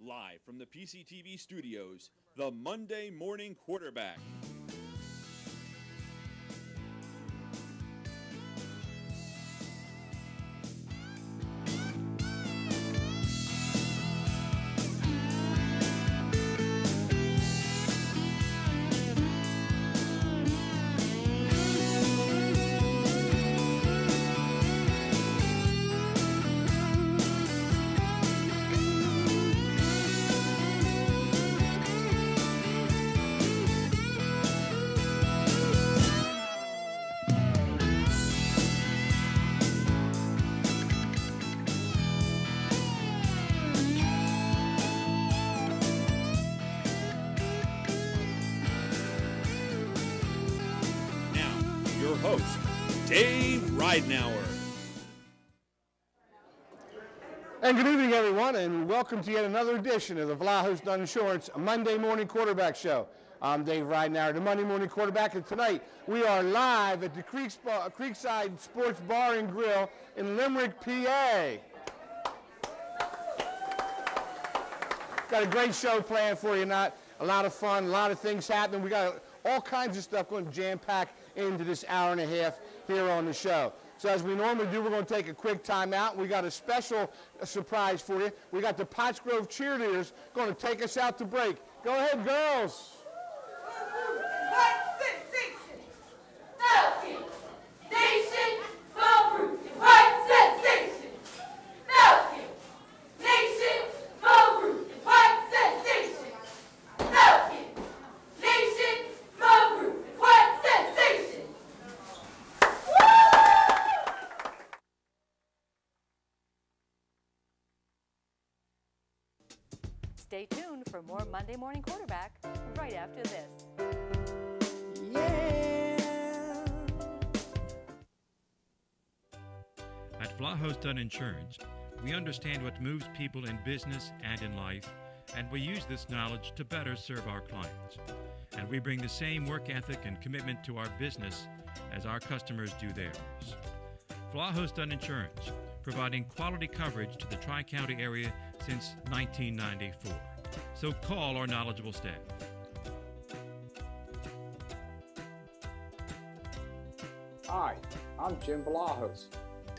Live from the PCTV studios, the Monday Morning Quarterback. Your host, Dave Ridenauer. And good evening, everyone, and welcome to yet another edition of the Vlahos Dunn Insurance Monday Morning Quarterback Show. I'm Dave Ridenauer, the Monday Morning Quarterback, and tonight we are live at the Creekside Sports Bar and Grill in Limerick, PA. Got a great show planned for you, not a lot of fun, a lot of things happening. We got all kinds of stuff going to jam-pack into this hour and a half here on the show. So as we normally do, we're going to take a quick time out. We got a special surprise for you. We got the Pottsgrove cheerleaders going to take us out to break. Go ahead, girls. White sensation, melting, nation, ball root, white sensation, melting, nation, ball root, white sensation, melting, nation, ball root, white sensation. Stay tuned for more Monday Morning Quarterback right after this. At Vlahos Dunn Insurance, we understand what moves people in business and in life, and we use this knowledge to better serve our clients. And we bring the same work ethic and commitment to our business as our customers do theirs. Vlahos Dunn Insurance, providing quality coverage to the Tri-County area since 1994. So call our knowledgeable staff. Hi, I'm Jim Vlahos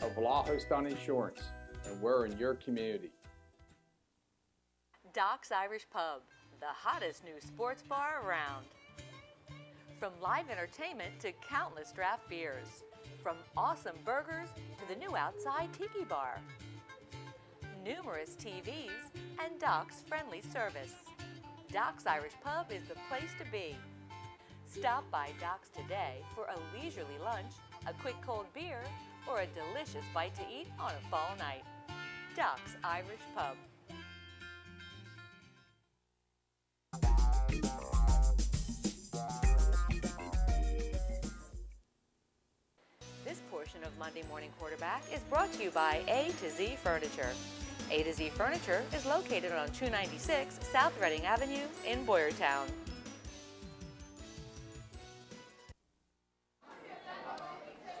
of Vlahos Dunn Insurance, and we're in your community. Doc's Irish Pub, the hottest new sports bar around. From live entertainment to countless draft beers. From awesome burgers to the new outside tiki bar. Numerous TVs and Doc's friendly service. Doc's Irish Pub is the place to be. Stop by Doc's today for a leisurely lunch, a quick cold beer, or a delicious bite to eat on a fall night. Doc's Irish Pub. This portion of Monday Morning Quarterback is brought to you by A to Z Furniture. A to Z Furniture is located on 296 South Reading Avenue in Boyertown.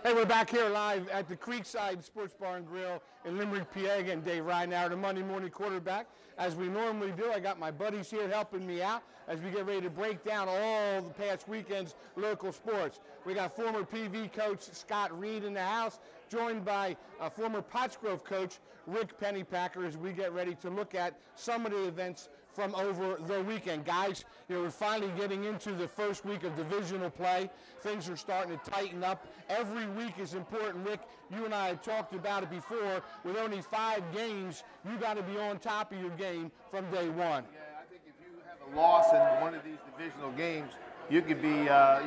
Hey, we're back here live at the Creekside Sports Bar and Grill in Limerick, PA. Again, Dave Ridenauer, the Monday Morning Quarterback. As we normally do, I got my buddies here helping me out as we get ready to break down all the past weekend's local sports. We got former PV coach Scott Reed in the house, joined by former Pottsgrove coach Rick Pennypacker as we get ready to look at some of the events from over the weekend. Guys, we're finally getting into the first week of divisional play. Things are starting to tighten up. Every week is important. Rick, you and I had talked about it before. With only 5 games, you got to be on top of your game from day one. Yeah, I think if you have a loss in one of these divisional games, you could be, out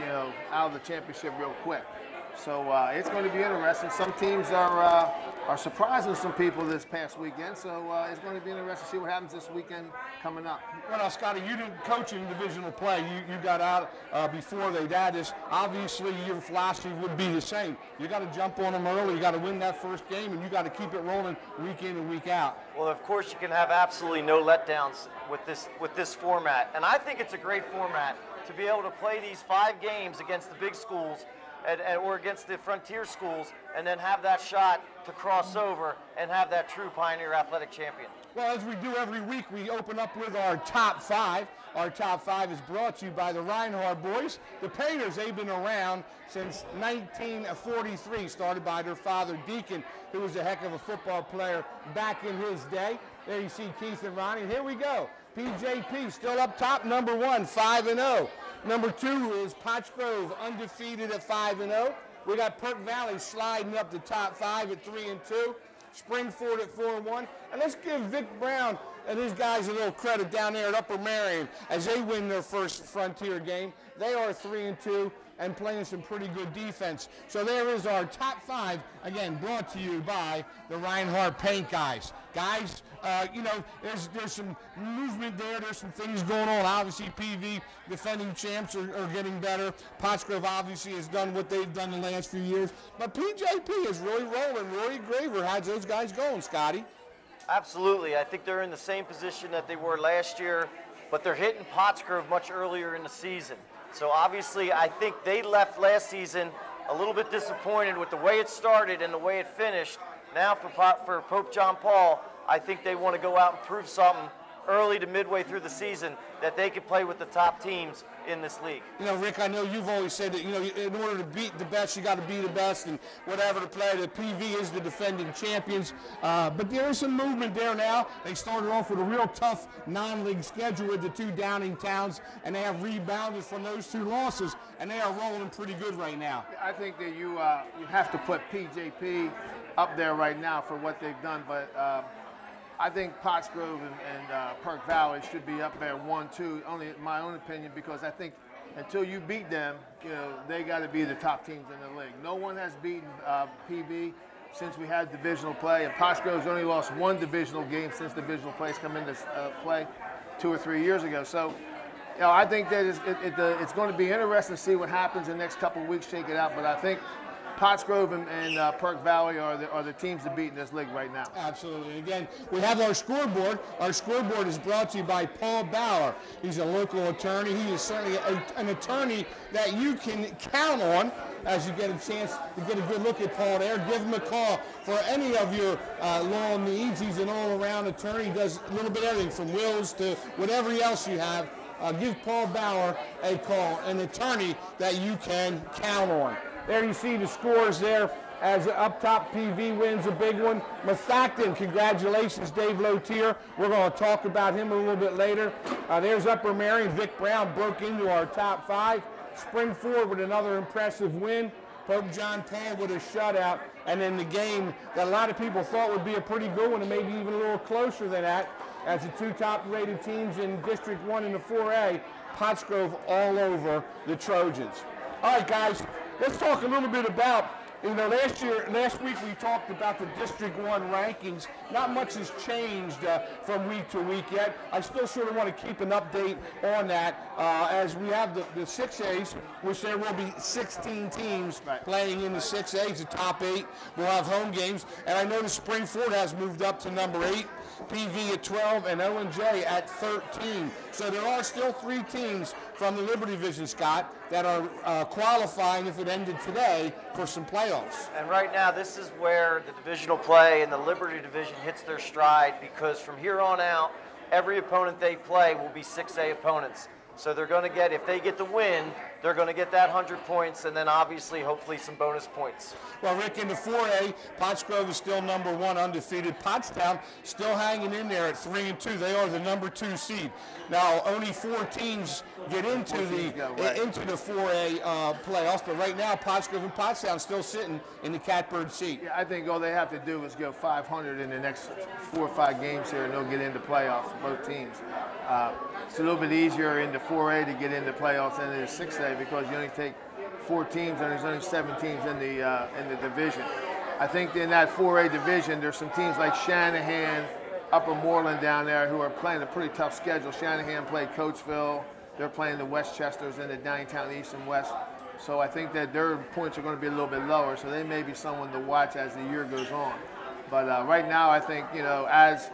of the championship real quick. So it's going to be interesting. Some teams are surprising some people this past weekend, so it's going to be interesting to see what happens this weekend coming up. Well, Scotty, you didn't coach in divisional play. You got out before they'd add this. Obviously, your philosophy would be the same. You got to jump on them early. You got to win that first game, and you got to keep it rolling week in and week out. Well, of course, you can have absolutely no letdowns with this format, and I think it's a great format to be able to play these 5 games against the big schools or against the frontier schools, and then have that shot to cross over and have that true Pioneer Athletic champion. Well, as we do every week, we open up with our top five. Our top five is brought to you by the Reinhardt boys. The Painters, they've been around since 1943, started by their father, Deacon, who was a heck of a football player back in his day. There you see Keith and Ronnie. Here we go. PJP still up top, number 1, 5-0. Number 2 is Potts Grove, undefeated at 5-0. We got Perk Valley sliding up the top 5 at 3-2. Springford at 4-1. And let's give Vic Brown and his guys a little credit down there at Upper Marion as they win their first Frontier game. They are 3-2 and playing some pretty good defense. So there is our top 5, again, brought to you by the Reinhardt Paint guys. Guys, there's some movement there. There's some things going on. Obviously, PV defending champs are getting better. Pottsgrove obviously has done what they've done the last few years. But PJP is really rolling. Rory Graver has those guys going, Scotty. Absolutely. I think they're in the same position that they were last year, but they're hitting Pottsgrove much earlier in the season. So obviously, I think they left last season a little bit disappointed with the way it started and the way it finished. Now for Pope John Paul, I think they want to go out and prove something early to midway through the season that they could play with the top teams in this league. You know, Rick, I know you've always said that, in order to beat the best, you got to be the best, and whatever to play, the PV is the defending champions. But there is some movement there now. They started off with a real tough non-league schedule with the 2 Downing towns, and they have rebounded from those 2 losses, and they are rolling pretty good right now. I think that you have to put PJP up there right now for what they've done, but I think Pottsgrove and Perk Valley should be up there 1-2, only my own opinion, because I think until you beat them, they got to be the top teams in the league. No one has beaten PV since we had divisional play, and Pottsgrove's only lost 1 divisional game since divisional plays come into play 2 or 3 years ago. So, I think that it's going to be interesting to see what happens in the next couple of weeks, shake it out, but I think Pottsgrove and Perk Valley are the teams to beat in this league right now. Absolutely. Again, we have our scoreboard. Our scoreboard is brought to you by Paul Bauer. He's a local attorney. He is certainly an attorney that you can count on as you get a chance to get a good look at Paul there. Give him a call for any of your law needs. He's an all-around attorney. He does a little bit of everything from wills to whatever else you have. Give Paul Bauer a call, an attorney that you can count on. There you see the scores there as up top PV wins a big one. Methacton, congratulations, Dave Lotier. We're going to talk about him a little bit later. There's Upper Marion. Vic Brown broke into our top 5. Springford with another impressive win. Pope John Paul with a shutout. And then the game that a lot of people thought would be a pretty good one and maybe even a little closer than that, as the 2 top-rated teams in District 1 and the 4A, Pottsgrove all over the Trojans. All right, guys. Let's talk a little bit about, last week we talked about the District 1 rankings. Not much has changed from week to week yet. I still sort of want to keep an update on that as we have the 6As, which there will be 16 teams playing in the 6As. The top 8 will have home games. And I noticed Springford has moved up to number 8. PV at 12, and O&J at 13. So there are still 3 teams from the Liberty Division, Scott, that are qualifying, if it ended today, for some playoffs. And right now, this is where the divisional play and the Liberty Division hits their stride, because from here on out, every opponent they play will be 6A opponents. So they're going to get, if they get the win, they're going to get that 100 points, and then obviously, hopefully, some bonus points. Well, Rick, in the 4A, Pottsgrove is still number 1, undefeated. Pottstown still hanging in there at 3-2. They are the number 2 seed. Now, only 4 teams get into the 4A playoffs, but right now, Pottsgrove and Pottstown still sitting in the catbird seat. Yeah, I think all they have to do is go 500 in the next 4 or 5 games here, and they'll get into playoffs, both teams. It's a little bit easier in the 4A to get into playoffs than in the 6A, because you only take 4 teams and there's only 7 teams in the division. I think in that 4A division, there's some teams like Shanahan, Upper Moreland down there who are playing a pretty tough schedule. Shanahan played Coatesville. They're playing the Westchesters and the Downtown East and West. So I think that their points are going to be a little bit lower. So they may be someone to watch as the year goes on. But right now, I think, as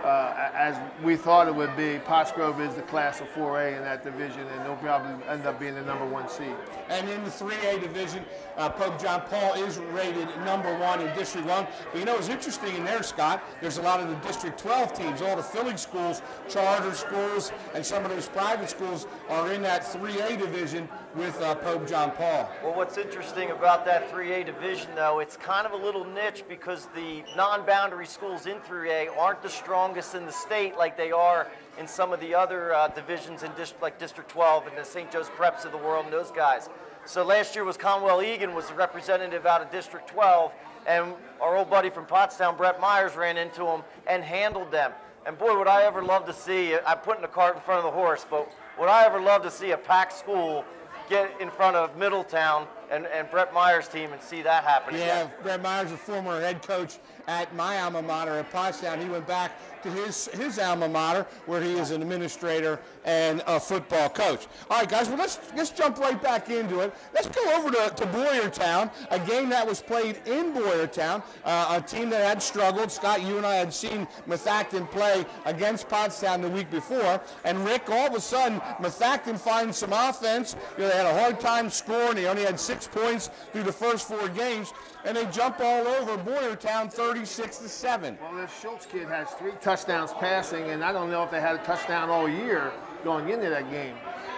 as we thought it would be, Pottsgrove is the class of 4A in that division, and they'll probably end up being the number 1 seed. And in the 3A division, Pope John Paul is rated number 1 in District 1. But you know, it's interesting in there, Scott, there's a lot of the District 12 teams, all the Philly schools, charter schools, and some of those private schools are in that 3A division with Pope John Paul. Well, what's interesting about that 3A division, though, it's kind of a little niche because the non-boundary schools in 3A aren't the strongest in the state like they are in some of the other divisions in like District 12 and the St. Joe's Preps of the world and those guys. So last year was Conwell Egan was the representative out of District 12, and our old buddy from Pottstown, Brett Myers, ran into him and handled them. And boy, would I ever love to see, I'm putting the cart in front of the horse, but would I ever love to see a packed school get in front of Middletown and Brett Myers' team and see that happen again. Brett Myers, a former head coach at my alma mater at Pottstown. He went back to his alma mater where he is an administrator and a football coach. All right, guys, well, let's jump right back into it. Let's go over to Boyertown, a game that was played in Boyertown, a team that had struggled. Scott, you and I had seen Methacton play against Pottstown the week before, and Rick, all of a sudden, Methacton finds some offense. You know, they had a hard time scoring. They only had 6 points through the first 4 games, and they jump all over Boyertown 36-7. Well, this Schultz kid has 3 touchdowns passing, and I don't know if they had a touchdown all year going into that game.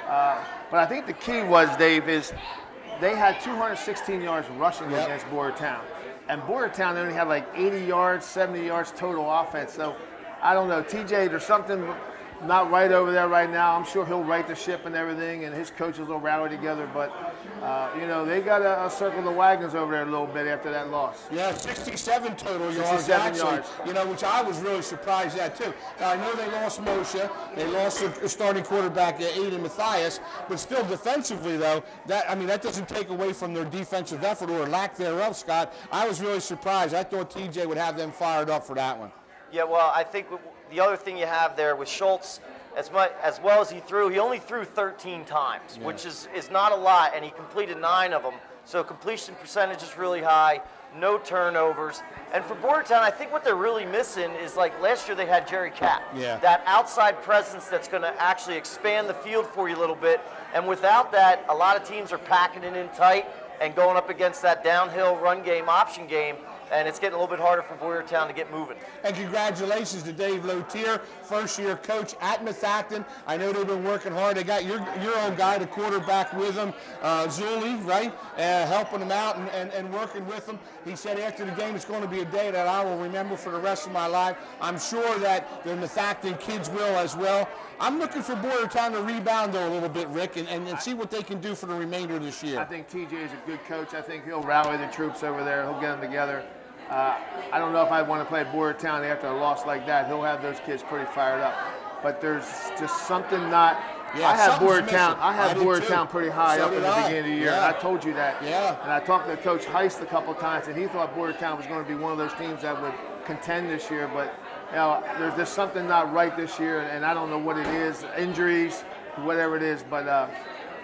But I think the key was, Dave, is they had 216 yards rushing against Boyertown. And Boyertown only had like 80 yards, 70 yards total offense. So I don't know, TJ, there's something not right over there right now. I'm sure he'll right the ship and everything, and his coaches will rally together. But, you know, they got to circle the wagons over there a little bit after that loss. Yeah, 67 total yards, 67 actually, yards. You know, which I was really surprised at, too. Now, I know they lost Moshe. They lost their starting quarterback, Aiden Mathias. But still, defensively, though, that doesn't take away from their defensive effort or lack thereof, Scott. I was really surprised. I thought TJ would have them fired up for that one. Yeah, well, I think the other thing you have there with Schultz, as well as he only threw 13 times, which is not a lot, and he completed 9 of them. So completion percentage is really high, no turnovers. And for Boyertown, I think what they're really missing is, like last year they had Jerry Capp. Yeah. That outside presence that's going to actually expand the field for you a little bit. And without that, a lot of teams are packing it in tight and going up against that downhill run game, option game. And it's getting a little bit harder for Boyertown to get moving. And congratulations to Dave Lotier, first-year coach at Methacton. I know they've been working hard. They got your own guy, the quarterback, with them, Zuli, right, helping them out and working with them. He said after the game, it's going to be a day that I will remember for the rest of my life. I'm sure that the Methacton kids will as well. I'm looking for Boyertown to rebound, though, a little bit, Rick, and see what they can do for the remainder of this year. I think TJ is a good coach. I think he'll rally the troops over there. He'll get them together. I don't know if I want to play Boyertown after a loss like that. He'll have those kids pretty fired up. But there's just something not. Yeah, I had Boyertown. Boyertown pretty high up So at did the I. beginning of the year. Yeah. And I told you that. Yeah. And I talked to Coach Heist a couple of times, and he thought Boyertown was going to be one of those teams that would contend this year. But you know, there's something not right this year, and I don't know what it is. Injuries, whatever it is, but.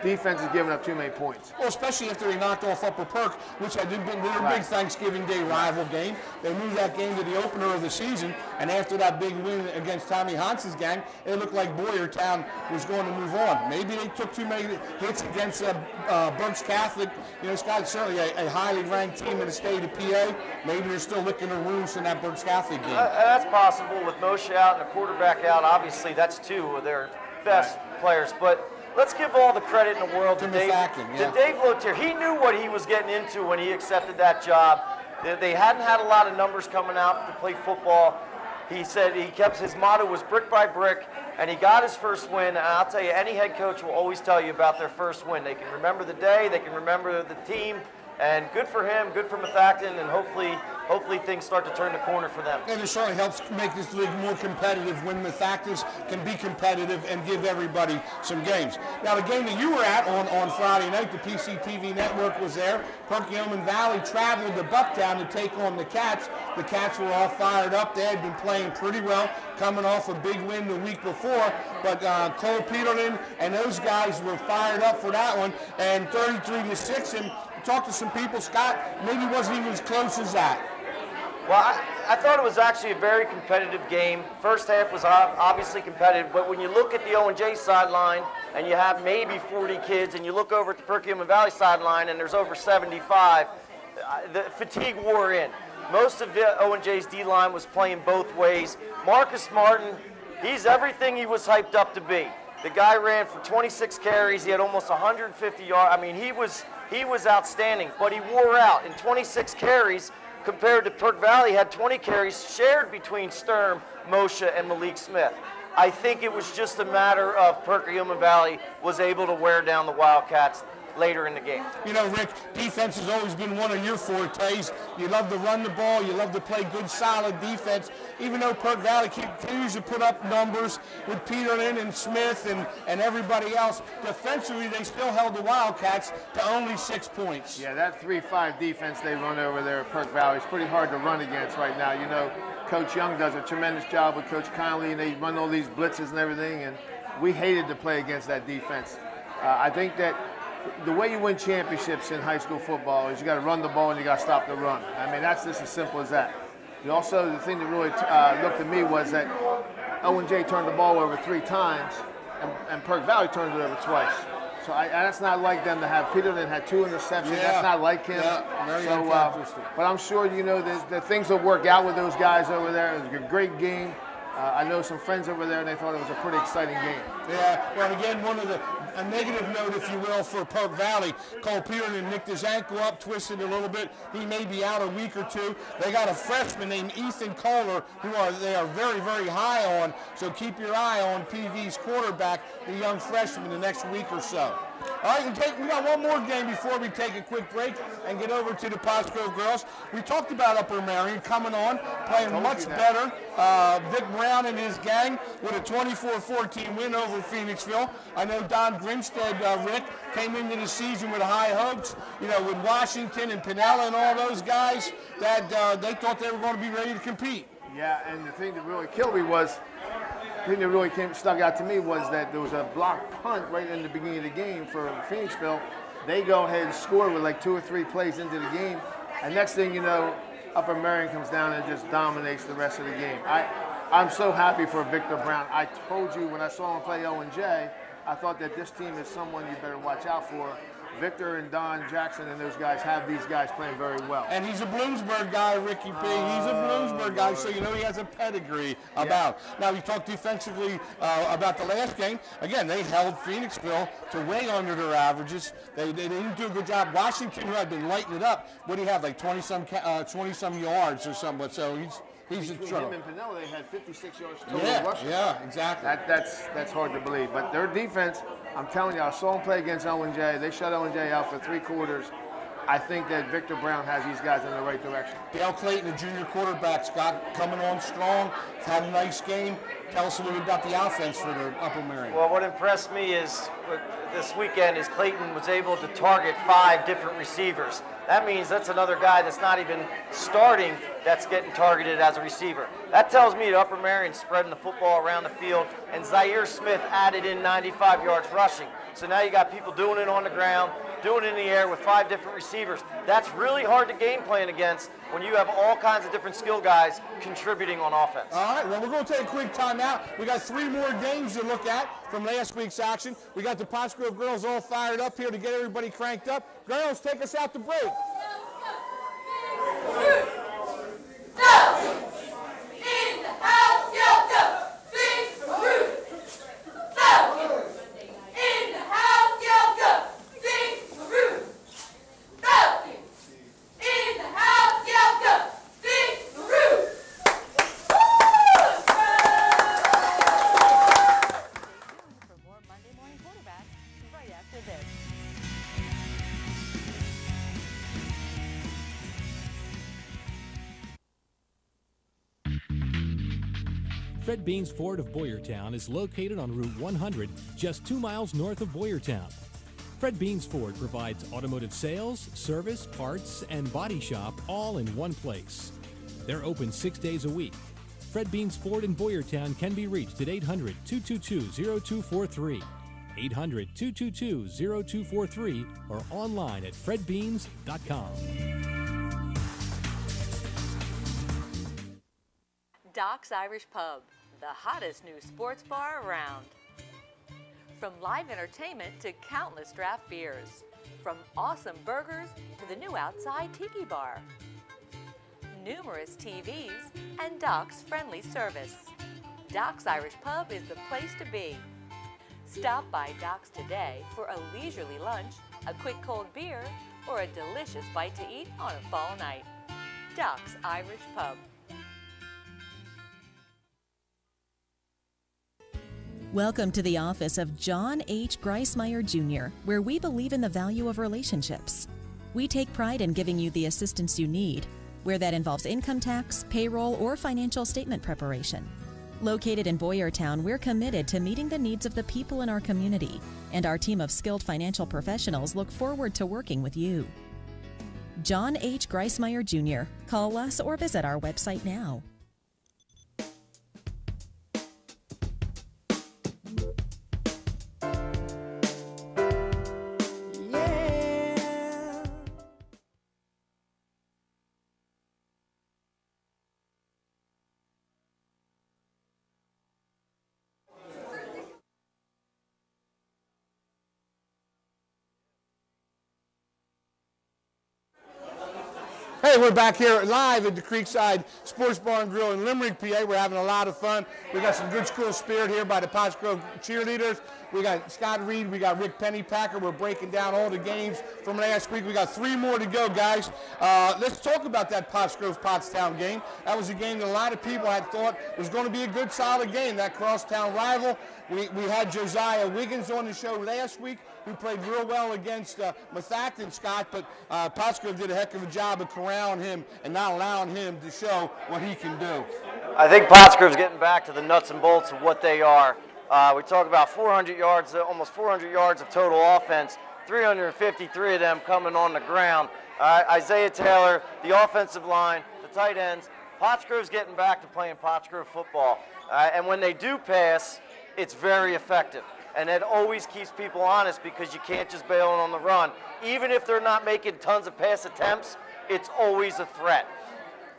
Defense is giving up too many points. Well, especially after they knocked off Upper Perk, which had been their big Thanksgiving Day rival game. They moved that game to the opener of the season, and after that big win against Tommy Hans's gang, it looked like Boyertown was going to move on. Maybe they took too many hits against Berks Catholic. You know, Scott, certainly a highly ranked team in the state of PA. Maybe they're still licking their wounds in that Berks Catholic game. That's possible with Moshe out and a quarterback out. Obviously, that's 2 of their best players, but. Let's give all the credit in the world to Dave Lotier. He knew what he was getting into when he accepted that job. They hadn't had a lot of numbers coming out to play football. He said his motto was brick by brick, and he got his first win. And I'll tell you, any head coach will always tell you about their first win. They can remember the day, they can remember the team, and good for him, good for Methacton, and hopefully things start to turn the corner for them. And it certainly helps make this league more competitive when Methacton can be competitive and give everybody some games. Now, the game that you were at on Friday night, the PCTV network was there. Perkiomen Valley traveled to Bucktown to take on the Cats. The Cats were all fired up. They had been playing pretty well, coming off a big win the week before. But Cole Peterlin and those guys were fired up for that one. And 33-6, and talked to some people, Scott, maybe wasn't even as close as that. Well, I thought it was actually a very competitive game. First half was obviously competitive, but when you look at the O&J sideline and you have maybe 40 kids, and you look over at the Perkiomen Valley sideline and there's over 75, the fatigue wore in. Most of the O&J's D-line was playing both ways. Marcus Martin, he's everything he was hyped up to be. The guy ran for 26 carries. He had almost 150 yards. I mean, he was outstanding, but he wore out. In 26 carries, compared to Perk Valley, had 20 carries shared between Sturm, Moshe, and Malik Smith. I think it was just a matter of Perkiomen Valley was able to wear down the Wildcats later in the game. You know, Rick, defense has always been one of your fortes. You love to run the ball. You love to play good, solid defense. Even though Perk Valley continues to put up numbers with Peterlin and Smith and everybody else, defensively they still held the Wildcats to only 6 points. Yeah, that 3-5 defense they run over there at Perk Valley is pretty hard to run against right now. You know, Coach Young does a tremendous job with Coach Conley, and they run all these blitzes and everything, and we hated to play against that defense. I think that the way you win championships in high school football is you got to run the ball and you got to stop the run. I mean, that's just as simple as that. Also, the thing that really looked at me was that O&J turned the ball over 3 times, and Perk Valley turned it over twice. So that's not like them to have. Peterlin had 2 interceptions. Yeah. That's not like him. Yeah, very uncharacteristic. But I'm sure, you know, that things will work out with those guys over there. It was a great game. I know some friends over there, and they thought it was a pretty exciting game. Yeah, well, again, a negative note, if you will, for Perk Valley. Cole Peterlin nicked his ankle up, twisted a little bit. He may be out a week or 2. They got a freshman named Ethan Kohler, who they are very, very high on. So keep your eye on PV's quarterback, the young freshman, the next week or so. All right, we got one more game before we take a quick break and get over to the Pottsgrove girls. We talked about Upper Marion coming on, playing much better. Vic Brown and his gang with a 24-14 win over Phoenixville. I know Don Grinstead, Rick, came into the season with high hopes, you know, with Washington and Pinella and all those guys, that they thought they were going to be ready to compete. Yeah, and the thing that really killed me was, the thing that really stuck out to me was that there was a blocked punt right in the beginning of the game for Phoenixville. They go ahead and score with like 2 or 3 plays into the game, and next thing you know, Upper Marion comes down and just dominates the rest of the game. I'm so happy for Victor Brown. I told you when I saw him play O&J, I thought that this team is someone you better watch out for. Victor and Don Jackson and those guys have these guys playing very well. And he's a Bloomsburg guy, Ricky P. He's a Bloomsburg guy, so you know he has a pedigree about. Now, we talked defensively about the last game. Again, they held Phoenixville to way under their averages. They didn't do a good job. Washington, who had been lighting it up, what do you have, like 20-some yards or something? So he's in trouble. Him and Pinella, they had 56 yards total rushing. Yeah, exactly. That's hard to believe. But their defense, I'm telling you, I saw them play against O&J. They shut O&J out for 3 quarters. I think that Victor Brown has these guys in the right direction. Dale Clayton, the junior quarterback, Scott, coming on strong. Had a nice game. Tell us a little bit about the offense for the Upper Marion. Well, what impressed me is this weekend is Clayton was able to target 5 different receivers. That means that's another guy that's not even starting that's getting targeted as a receiver. That tells me that Upper Marion spreading the football around the field, and Zaire Smith added in 95 yards rushing. So now you got people doing it on the ground, doing it in the air with 5 different receivers. That's really hard to game plan against when you have all kinds of different skill guys contributing on offense. All right, well, we're going to take a quick timeout. We got 3 more games to look at from last week's action. We got the Pottsgrove girls all fired up here to get everybody cranked up. Girls, take us out to break. In the house, yell go! Sing Maroon! Falcons! In the house, yell go! Sing Maroon! Falcons! In the house, yell go! Sing Maroon! For more Monday Morning Quarterback right after this. Fred Beans Ford of Boyertown is located on Route 100, just 2 miles north of Boyertown. Fred Beans Ford provides automotive sales, service, parts, and body shop all in one place. They're open 6 days a week. Fred Beans Ford in Boyertown can be reached at 800-222-0243, 800-222-0243, or online at fredbeans.com. Doc's Irish Pub, the hottest new sports bar around. From live entertainment to countless draft beers. From awesome burgers to the new outside tiki bar. Numerous TVs and Doc's friendly service. Doc's Irish Pub is the place to be. Stop by Doc's today for a leisurely lunch, a quick cold beer, or a delicious bite to eat on a fall night. Doc's Irish Pub. Welcome to the office of John H. Greismeyer Jr., where we believe in the value of relationships. We take pride in giving you the assistance you need, where that involves income tax, payroll, or financial statement preparation. Located in Boyertown, we're committed to meeting the needs of the people in our community, and our team of skilled financial professionals look forward to working with you. John H. Greismeyer Jr. Call us or visit our website now. Hey, we're back here live at the Creekside Sports Bar and Grill in Limerick, PA. We're having a lot of fun. We got some good school spirit here by the Pottsgrove cheerleaders. We got Scott Reed, we got Rick Pennypacker. We're breaking down all the games from last week. We got 3 more to go, guys. Let's talk about that Pottsgrove-Pottstown game. That was a game that a lot of people had thought was going to be a good, solid game, that crosstown rival. We had Josiah Wiggins on the show last week, who played real well against Mathacan, Scott, but Pottsgrove did a heck of a job of corralling him and not allowing him to show what he can do. I think Pottsgrove's getting back to the nuts and bolts of what they are. We talk about 400 yards, almost 400 yards of total offense, 353 of them coming on the ground. Isaiah Taylor, the offensive line, the tight ends. Pottsgrove's getting back to playing Pottsgrove football. And when they do pass, it's very effective. And it always keeps people honest because you can't just bail on the run. Even if they're not making tons of pass attempts, it's always a threat.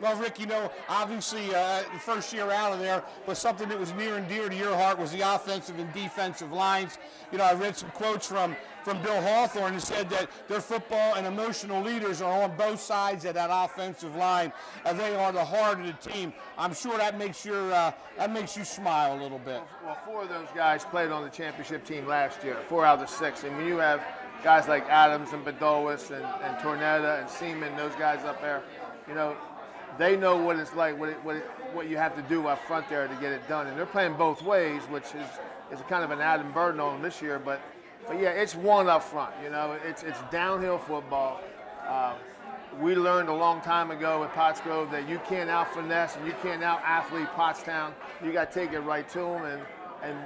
Well, Rick, you know, obviously the first year out of there was something that was near and dear to your heart was the offensive and defensive lines. You know, I read some quotes from Bill Hawthorne that said that their football and emotional leaders are on both sides of that offensive line. They are the heart of the team. I'm sure that makes you smile a little bit. Well, 4 of those guys played on the championship team last year, 4 out of the 6. And when you have guys like Adams and Bedolis and Tornetta and Seaman, those guys up there, you know, they know what it's like, what you have to do up front there to get it done. And they're playing both ways, which is kind of an added burden on them this year. But yeah, it's one up front. You know, it's downhill football. We learned a long time ago at Pottsgrove that you can't out-finesse and you can't out-athlete Pottstown. You got to take it right to them. And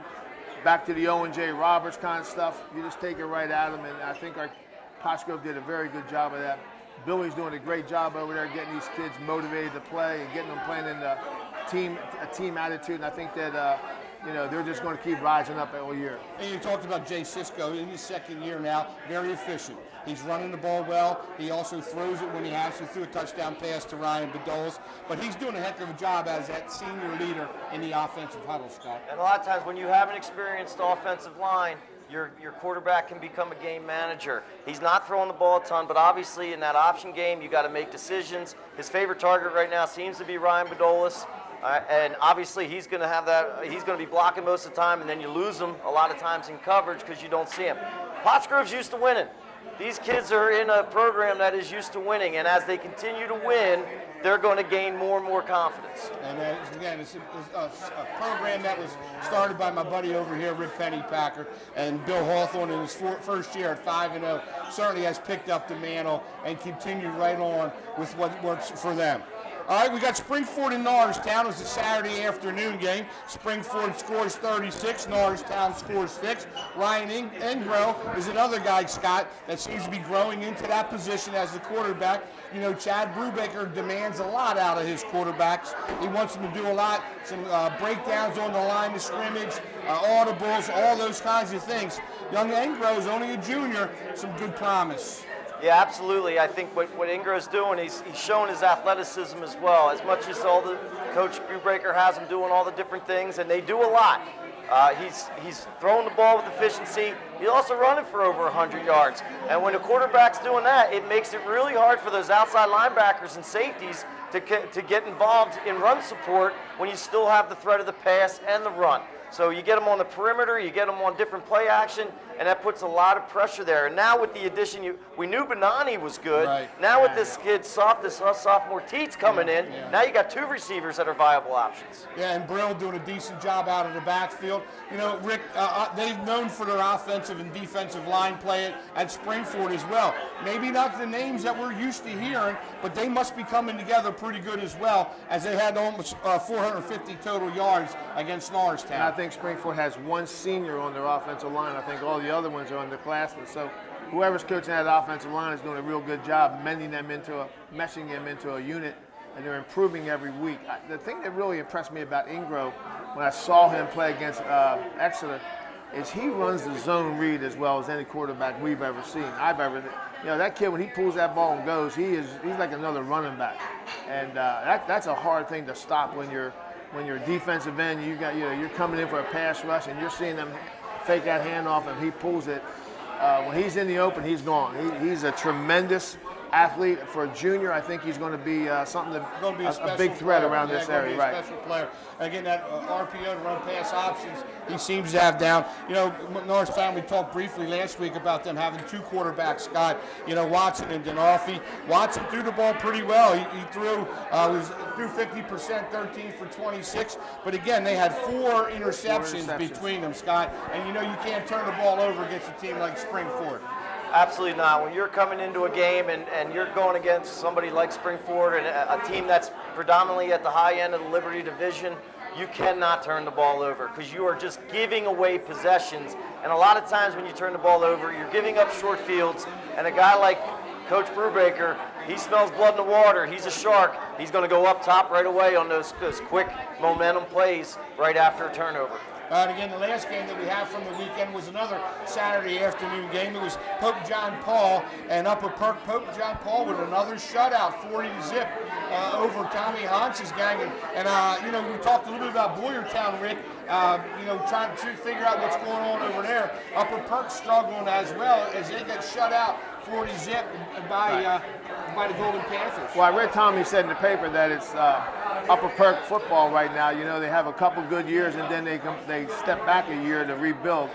back to the Owen J. Roberts kind of stuff, you just take it right at them. And I think our Pottsgrove did a very good job of that. Billy's doing a great job over there getting these kids motivated to play and getting them playing in a team attitude. And I think that you know, they're just going to keep rising up all year. And you talked about Jay Cisco in his second year now, very efficient. He's running the ball well. He also throws it when he has to, threw a touchdown pass to Ryan Bedolis. But he's doing a heck of a job as that senior leader in the offensive huddle, Scott. And a lot of times when you have an experienced offensive line, your quarterback can become a game manager. He's not throwing the ball a ton, but obviously in that option game, you got to make decisions. His favorite target right now seems to be Ryan Bedolis. And obviously he's going to have that. He's going to be blocking most of the time, and then you lose him a lot of times in coverage because you don't see him. Pottsgrove's used to winning. These kids are in a program that is used to winning, and as they continue to win, they're going to gain more and more confidence. And again, it's a program that was started by my buddy over here, Rick Pennypacker, and Bill Hawthorne in his first year at 5-0 certainly has picked up the mantle and continued right on with what works for them. All right, we got Springford and Norristown. It was a Saturday afternoon game. Springford scores 36. Norristown scores 6. Ryan Engro is another guy, Scott, that seems to be growing into that position as the quarterback. You know, Chad Brubaker demands a lot out of his quarterbacks. He wants them to do a lot, some breakdowns on the line of scrimmage, audibles, all those kinds of things. Young Engro is only a junior, some good promise. Yeah, absolutely. I think what Ingro's doing, he's showing his athleticism as well. As much as all the Coach Brubaker has him doing all the different things, and they do a lot. He's throwing the ball with efficiency. He's also running for over 100 yards. And when the quarterback's doing that, it makes it really hard for those outside linebackers and safeties to get involved in run support when you still have the threat of the pass and the run. So you get them on the perimeter, you get them on different play action, and that puts a lot of pressure there. And now with the addition, we knew Benani was good. Right. Now with this kid, sophomore Teets coming in, now you got two receivers that are viable options. Yeah, and Brill doing a decent job out of the backfield. You know, Rick, they've known for their offensive and defensive line play at Springford as well. Maybe not the names that we're used to hearing, but they must be coming together pretty good as well, as they had almost 450 total yards against Norristown. And I think Springford has one senior on their offensive line. I think all the other ones are underclassmen. So whoever's coaching that offensive line is doing a real good job meshing them into a unit, and they're improving every week. The thing that really impressed me about Ingro when I saw him play against Exeter is he runs the zone read as well as any quarterback we've ever seen. That kid, when he pulls that ball and goes, he's like another running back, and that's a hard thing to stop when you're defensive end. You're coming in for a pass rush and you're seeing them fake that handoff and he pulls it. When he's in the open, he's gone. He's a tremendous athlete. For a junior, I think he's going to be a big threat around this area, right? Special player. Again, that RPO to run pass options, he seems to have down. You know, Norristown, we talked briefly last week about them having two quarterbacks, Scott. You know, Watson and Denolfi. Watson threw the ball pretty well. He threw 50%, 13 for 26. But again, they had four interceptions between them, Scott. And you know, you can't turn the ball over against a team like Springford. Absolutely not. When you're coming into a game and you're going against somebody like Springford and a team that's predominantly at the high end of the Liberty Division, you cannot turn the ball over because you are just giving away possessions. And a lot of times when you turn the ball over, you're giving up short fields. And a guy like Coach Brubaker, he smells blood in the water. He's a shark. He's going to go up top right away on those quick momentum plays right after a turnover. And again, the last game that we have from the weekend was another Saturday afternoon game. It was Pope John Paul and Upper Perk. Pope John Paul with another shutout, 40-0 over Tommy Hans's gang. And you know, we talked a little bit about Boyertown, Rick. You know, trying to figure out what's going on over there. Upper Perk struggling as well as they get shut out 40-0 by the Golden Panthers. Well, I read Tommy said in the paper that it's Upper Perk football right now. You know, they have a couple good years and then they step back a year to rebuild.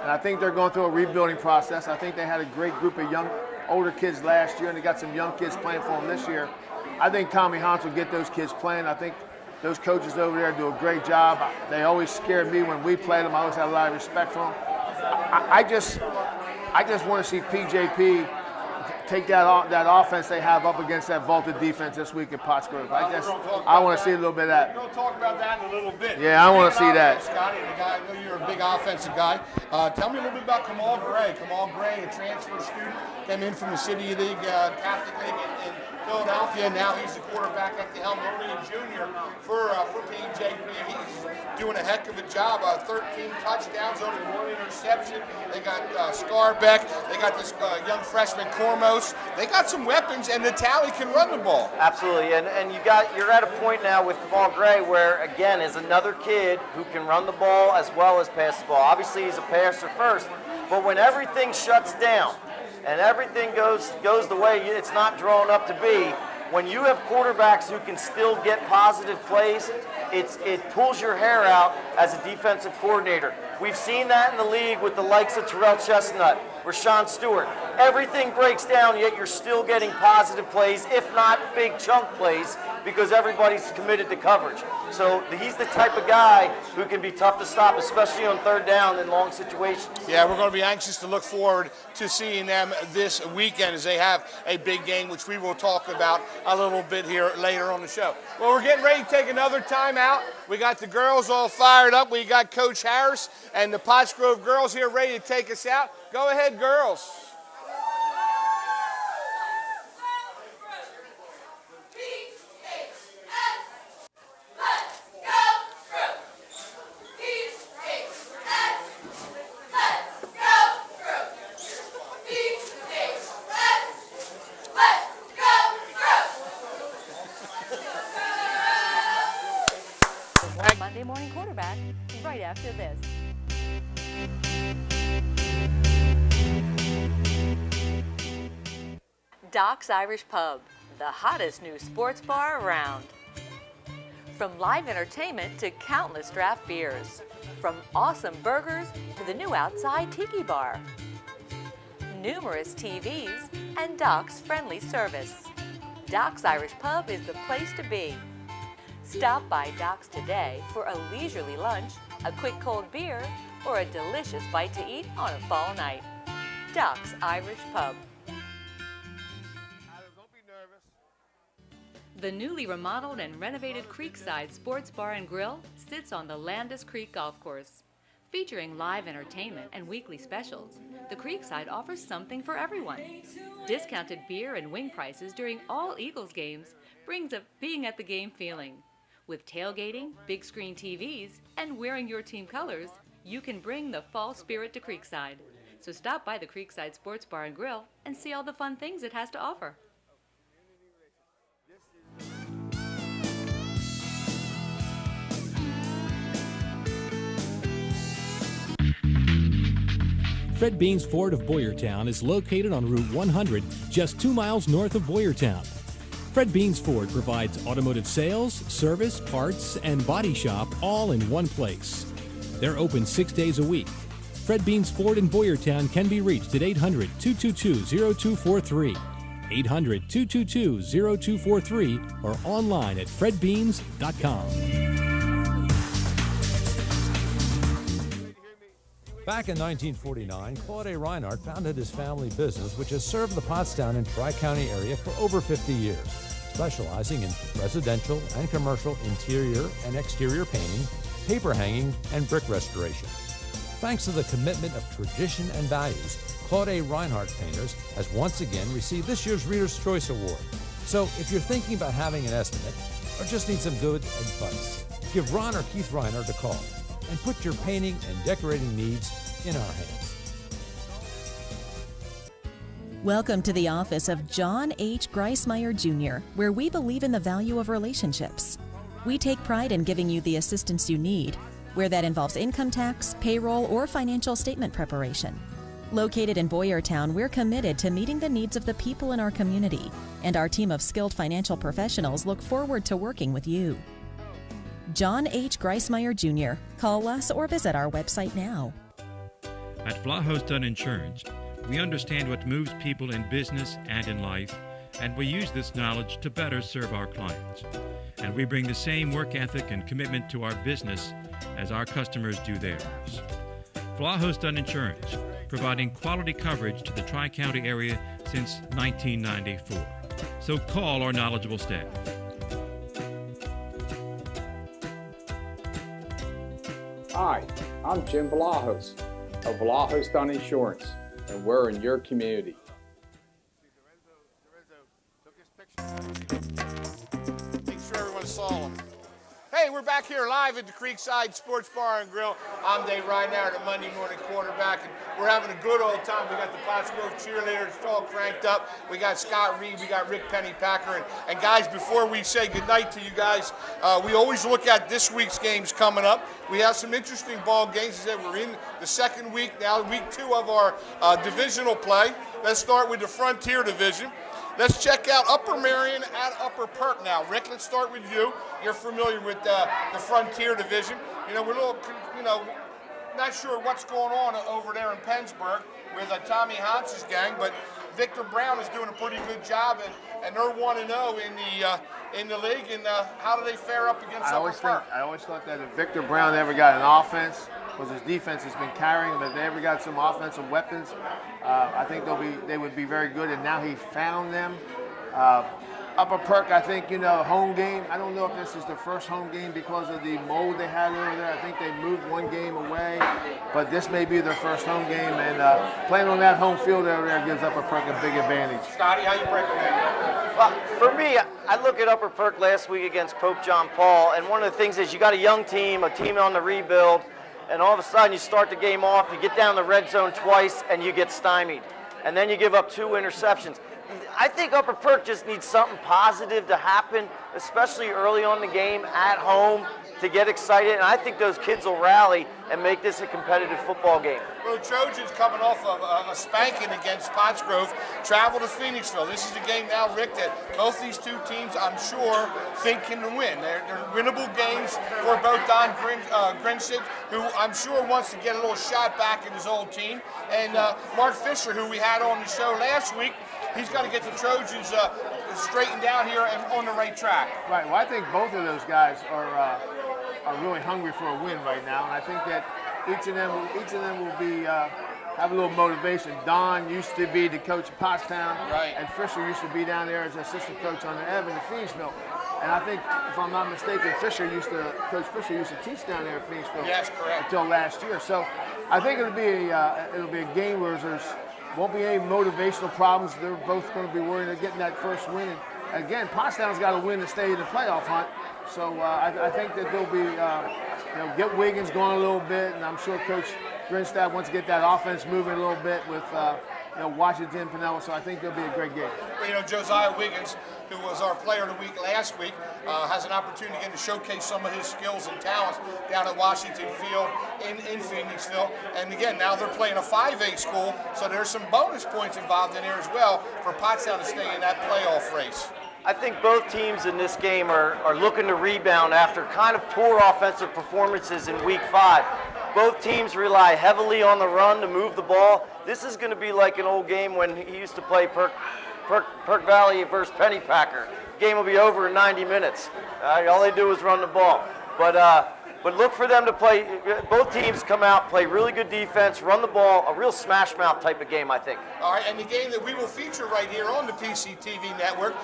And I think they're going through a rebuilding process. I think they had a great group of older kids last year, and they got some young kids playing for them this year. I think Tommy Hans will get those kids playing. I think those coaches over there do a great job. They always scared me when we played them. I always had a lot of respect for them. I just want to see PJP take that offense they have up against that vaulted defense this week at Pottsgrove. I want to see a little bit of that. We're going to talk about that in a little bit. Yeah, I want to see that. Scotty, I know you're a big offensive guy. Tell me a little bit about Kamal Gray. Kamal Gray, a transfer student, came in from the City League, Catholic League in Philadelphia. Now he's the quarterback at the Helm, only a junior for PJP. He's doing a heck of a job. 13 touchdowns, only one interception. They got Scarbeck. They got this young freshman Cormos. They got some weapons, and Natali can run the ball. Absolutely, and you're at a point now with Kamal Gray where, again, is another kid who can run the ball as well as pass the ball. Obviously, he's a passer first, but when everything shuts down and everything goes the way it's not drawn up to be, when you have quarterbacks who can still get positive plays, it pulls your hair out as a defensive coordinator. We've seen that in the league with the likes of Terrell Chestnut, Rashawn Stewart. Everything breaks down, yet you're still getting positive plays, if not big chunk plays, because everybody's committed to coverage. So he's the type of guy who can be tough to stop, especially on third down in long situations. Yeah, we're going to be anxious to look forward to seeing them this weekend as they have a big game, which we will talk about a little bit here later on the show. Well, we're getting ready to take another timeout. We got the girls all fired up. We got Coach Harris and the Pottsgrove girls here ready to take us out. Go ahead, girls. Monday Morning Quarterback right after this. Doc's Irish Pub, the hottest new sports bar around. From live entertainment to countless draft beers. From awesome burgers to the new outside tiki bar. Numerous TVs and Doc's friendly service. Doc's Irish Pub is the place to be. Stop by Doc's today for a leisurely lunch, a quick cold beer, or a delicious bite to eat on a fall night. Doc's Irish Pub. The newly remodeled and renovated Creekside Sports Bar and Grill sits on the Landis Creek Golf Course. Featuring live entertainment and weekly specials, the Creekside offers something for everyone. Discounted beer and wing prices during all Eagles games brings a being at the game feeling. With tailgating, big screen TVs, and wearing your team colors, you can bring the fall spirit to Creekside. So stop by the Creekside Sports Bar and Grill and see all the fun things it has to offer. Fred Beans Ford of Boyertown is located on Route 100, just 2 miles north of Boyertown. Fred Beans Ford provides automotive sales, service, parts, and body shop all in one place. They're open 6 days a week. Fred Beans Ford in Boyertown can be reached at 800-222-0243, 800-222-0243, or online at fredbeans.com. Back in 1949, Claude A. Reinhardt founded his family business, which has served the Pottstown and Tri-County area for over 50 years, specializing in residential and commercial interior and exterior painting, paper hanging, and brick restoration. Thanks to the commitment of tradition and values, Claude A. Reinhardt Painters has once again received this year's Reader's Choice Award. So if you're thinking about having an estimate or just need some good advice, give Ron or Keith Reinhardt a call and put your painting and decorating needs in our hands. Welcome to the office of John H. Greismeyer Jr., where we believe in the value of relationships. We take pride in giving you the assistance you need, where that involves income tax, payroll, or financial statement preparation. Located in Boyertown, we're committed to meeting the needs of the people in our community, and our team of skilled financial professionals look forward to working with you. John H. Greismeyer Jr. Call us or visit our website now. At Vlahos Dunn Insurance, we understand what moves people in business and in life, and we use this knowledge to better serve our clients. And we bring the same work ethic and commitment to our business as our customers do theirs. Vlahos Dunn Insurance, providing quality coverage to the Tri-County area since 1994. So call our knowledgeable staff. Hi, I'm Jim Vlahos of Vlahos Dunn Insurance, and we're in your community. Make sure everyone saw him. Hey, we're back here live at the Creekside Sports Bar and Grill. I'm Dave Reinhardt, the Monday Morning Quarterback, and we're having a good old time. We got the Pottsgrove cheerleaders all cranked up. We got Scott Reed, we got Rick Pennypacker, and guys, before we say goodnight to you guys, we always look at this week's games coming up. We have some interesting ball games. As I said, we're in the second week now, week 2 of our divisional play. Let's start with the Frontier Division. Let's check out Upper Marion at Upper Perk now. Rick, let's start with you. You're familiar with the Frontier Division. You know, we're a little, not sure what's going on over there in Pennsburg with Tommy Hans's gang, but Victor Brown is doing a pretty good job, and they're 1-0 in the league. And how do they fare up against Upper Perk? I always thought that if Victor Brown ever got an offense, because his defense has been carrying him, if they ever got some offensive weapons, I think they would be very good. And now he found them. Upper Perk, I think, home game. I don't know if this is the first home game because of the mold they had over there. I think they moved one game away, but this may be their first home game. And playing on that home field over there gives Upper Perk a big advantage. Scotty, how you breaking that? Well, for me, I look at Upper Perk last week against Pope John Paul, and one of the things is you got a young team, a team on the rebuild, and all of a sudden you start the game off, you get down the red zone twice, and you get stymied. And then you give up 2 interceptions. I think Upper Perk just needs something positive to happen, especially early on in the game at home, to get excited, and I think those kids will rally and make this a competitive football game. Well, the Trojans coming off of a spanking against Pottsgrove, travel to Phoenixville. This is a game now, Rick, that both these two teams, I'm sure, think can win. They're winnable games for both Don Grinchig, who I'm sure wants to get a little shot back in his old team, and Mark Fisher, who we had on the show last week. He's got to get the Trojans straightened down here and on the right track. Right. Well, I think both of those guys are really hungry for a win right now, and I think that each of them will be have a little motivation. Don used to be the coach of Pottstown, right, and Fisher used to be down there as assistant coach on the Evan in Phoenixville. And I think, if I'm not mistaken, Coach Fisher used to teach down there at Phoenixville. Yes, correct. Until last year. So I think it'll be a game where there won't be any motivational problems. They're both going to be worried about getting that first win. And again, Pottstown's got to win to stay in the playoff hunt. So I think that they'll be, get Wiggins going a little bit, and I'm sure Coach Grinstad wants to get that offense moving a little bit with Washington, Pinella. So I think there'll be a great game. Well, Josiah Wiggins, who was our player of the week last week, has an opportunity again to showcase some of his skills and talents down at Washington Field in Phoenixville. And again, now they're playing a 5A school, so there's some bonus points involved in there as well for Pottstown to stay in that playoff race. I think both teams in this game are looking to rebound after kind of poor offensive performances in Week 5. Both teams rely heavily on the run to move the ball. This is going to be like an old game when he used to play Perk Valley versus Pennypacker. Game will be over in 90 minutes. All they do is run the ball. But look for them to play, both teams come out, play really good defense, run the ball, a real smash mouth type of game, I think. All right, and the game that we will feature right here on the PCTV network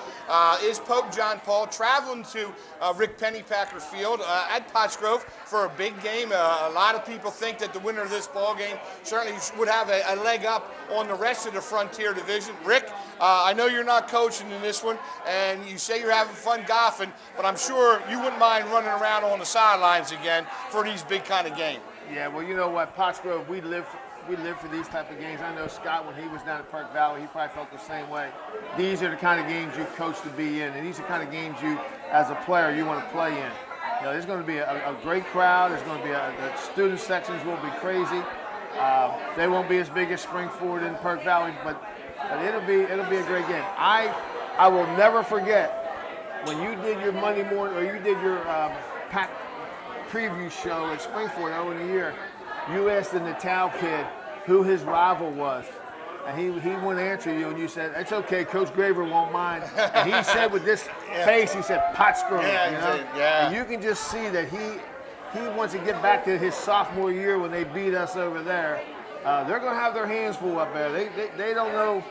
is Pope John Paul traveling to Rick Pennypacker Field at Pottsgrove for a big game. A lot of people think that the winner of this ball game certainly would have a leg up on the rest of the Frontier Division. Rick, I know you're not coaching in this one, and you say you're having fun golfing, but I'm sure you wouldn't mind running around on the sidelines again for these big kind of games. Yeah, well, you know what, Pottsgrove, we live for these type of games. I know Scott, when he was down at Park Valley, he probably felt the same way. These are the kind of games you coach to be in, and these are the kind of games you, as a player, you want to play in. There's going to be a great crowd. There's going to be the student sections will be crazy. They won't be as big as Springford and Park Valley, but it'll be a great game. I will never forget when you did your Monday morning, or you did your pack preview show at Springford earlier in the year. You asked the Natal kid who his rival was, and he wouldn't answer you, and you said, "It's okay, Coach Graver won't mind." And he said with this face, he said, "Pottsgrove." And you can just see that he wants to get back to his sophomore year when they beat us over there. They're going to have their hands full up there. They don't know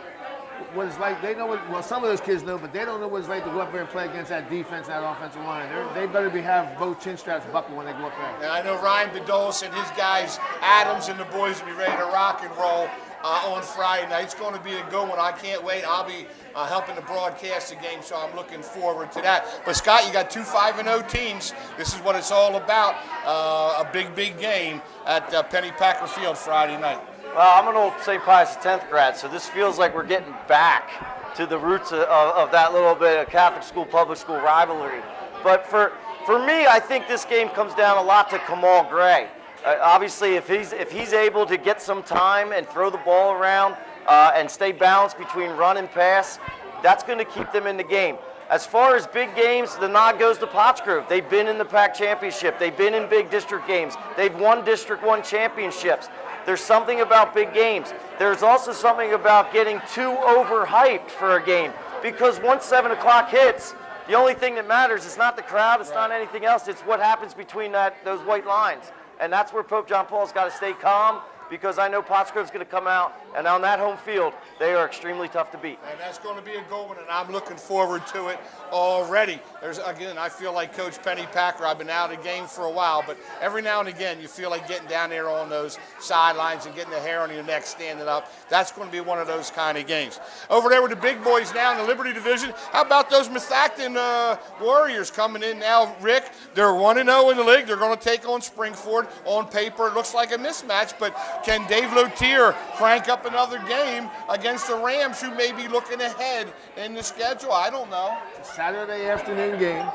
what it's like. They know well, some of those kids know, but they don't know what it's like to go up there and play against that defense, that offensive line. They better have both chin straps buckled when they go up there. And I know Ryan Bedolis and his guys, Adams and the boys, will be ready to rock and roll on Friday night. It's going to be a good one. I can't wait. I'll be helping to broadcast the game, so I'm looking forward to that. But Scott, you got two 5-0 teams. This is what it's all about. A big game at Pennypacker Field Friday night. Well, I'm an old St. Pius X grad, so this feels like we're getting back to the roots of that little bit of Catholic school, public school rivalry. But for me, I think this game comes down a lot to Kamal Gray. Obviously, if he's able to get some time and throw the ball around and stay balanced between run and pass, that's going to keep them in the game. As far as big games, the nod goes to Pottsgrove. They've been in the PAC championship. They've been in big district games. They've won District 1 championships. There's something about big games. There's also something about getting too overhyped for a game, because once 7 o'clock hits, the only thing that matters is not the crowd, it's not anything else, it's what happens between those white lines. And that's where Pope John Paul's got to stay calm, because I know Pottsgrove's going to come out, and on that home field, they are extremely tough to beat. And that's going to be a good one, and I'm looking forward to it already. Again, I feel like Coach Pennypacker. I've been out of the game for a while, but every now and again, you feel like getting down there on those sidelines and getting the hair on your neck standing up. That's going to be one of those kind of games. Over there with the big boys now in the Liberty Division, how about those Methacton Warriors coming in now, Rick? They're 1-0 in the league. They're going to take on Springford. On paper, it looks like a mismatch, but can Dave Lotier crank up another game against the Rams, who may be looking ahead in the schedule? I don't know. It's a Saturday afternoon game.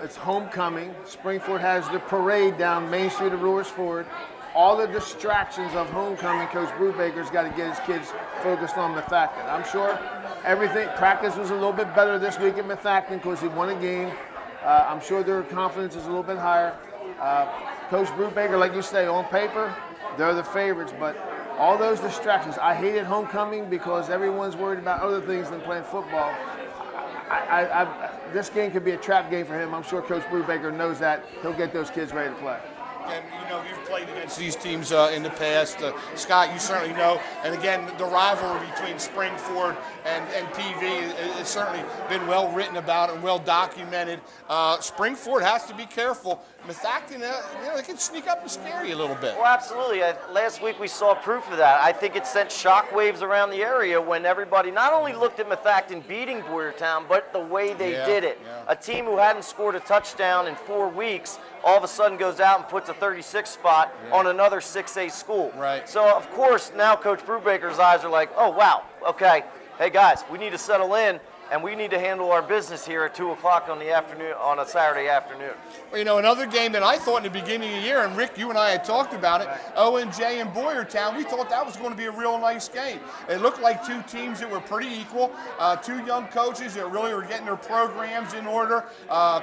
It's homecoming. Springford has the parade down Main Street of Roarsford. All the distractions of homecoming, Coach Brubaker's got to get his kids focused on Methacton. I'm sure practice was a little bit better this week at Methacton because he won a game. I'm sure their confidence is a little bit higher. Coach Brubaker, like you say, on paper, they're the favorites, but all those distractions. I hated homecoming because everyone's worried about other things than playing football. This game could be a trap game for him. I'm sure Coach Brubaker knows that. He'll get those kids ready to play. And, you've played against these teams in the past. Scott, you certainly know. And, again, the rivalry between Springford and PV has certainly been well written about and well documented. Springford has to be careful. Methacton, they can sneak up and scare you a little bit. Well, absolutely. Last week we saw proof of that. I think it sent shockwaves around the area when everybody not only looked at Methacton beating Boyertown, but the way they did it. Yeah. A team who hadn't scored a touchdown in 4 weeks all of a sudden goes out and puts a 36 spot on another 6A school. Right. So, of course, now Coach Brubaker's eyes are like, oh, wow, okay, hey, guys, we need to settle in, and we need to handle our business here at 2 o'clock on the afternoon, on a Saturday afternoon. Well, another game that I thought in the beginning of the year, and Rick, you and I had talked about it, O&J and Boyertown, we thought that was going to be a real nice game. It looked like two teams that were pretty equal, two young coaches that really were getting their programs in order.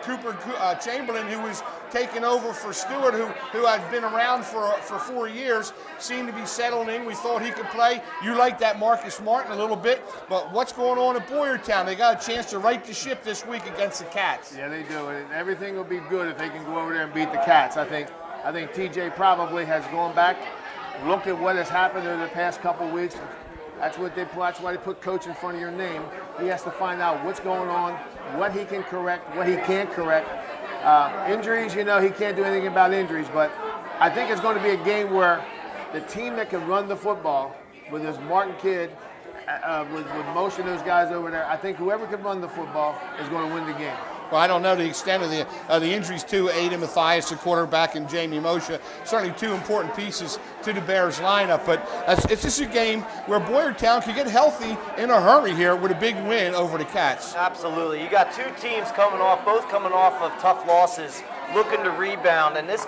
Cooper Chamberlain, who was taking over for Stewart, who had been around for 4 years, seemed to be settling in. We thought he could play. You like that Marcus Martin a little bit, but what's going on at Boyertown? They got a chance to right the ship this week against the Cats. Yeah, they do, and everything will be good if they can go over there and beat the Cats. I think TJ probably has gone back, looked at what has happened over the past couple of weeks. That's why they put coach in front of your name. He has to find out what's going on, what he can correct, what he can't correct. Injuries, he can't do anything about injuries, but I think it's going to be a game where the team that can run the football with this Martin kid, with most of those guys over there, I think whoever can run the football is going to win the game. Well, I don't know the extent of the injuries to Aiden Mathias, the quarterback, and Jamie Moshe. Certainly two important pieces to the Bears lineup, but it's just a game where Boyertown can get healthy in a hurry here with a big win over the Cats. Absolutely. You got two teams both coming off of tough losses, looking to rebound, and this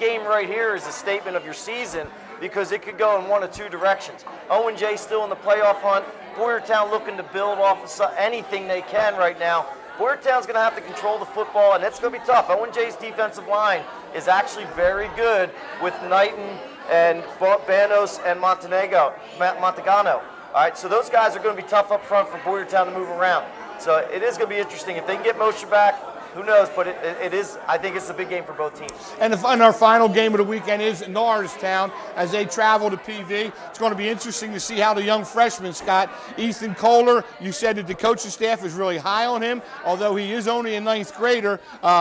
game right here is a statement of your season because it could go in one of two directions. O&J still in the playoff hunt. Boyertown looking to build off of anything they can right now. Boyertown's going to have to control the football, and it's going to be tough. O&J's defensive line is actually very good with Knighton and Banos and Montagano. All right, so those guys are going to be tough up front for Boyertown to move around. So it is going to be interesting. If they can get Moshe back, who knows, but it is. I think it's a big game for both teams. And our final game of the weekend is Norristown as they travel to PV. It's going to be interesting to see how the young freshman, Scott, Ethan Kohler, you said that the coaching staff is really high on him, although he is only a 9th grader.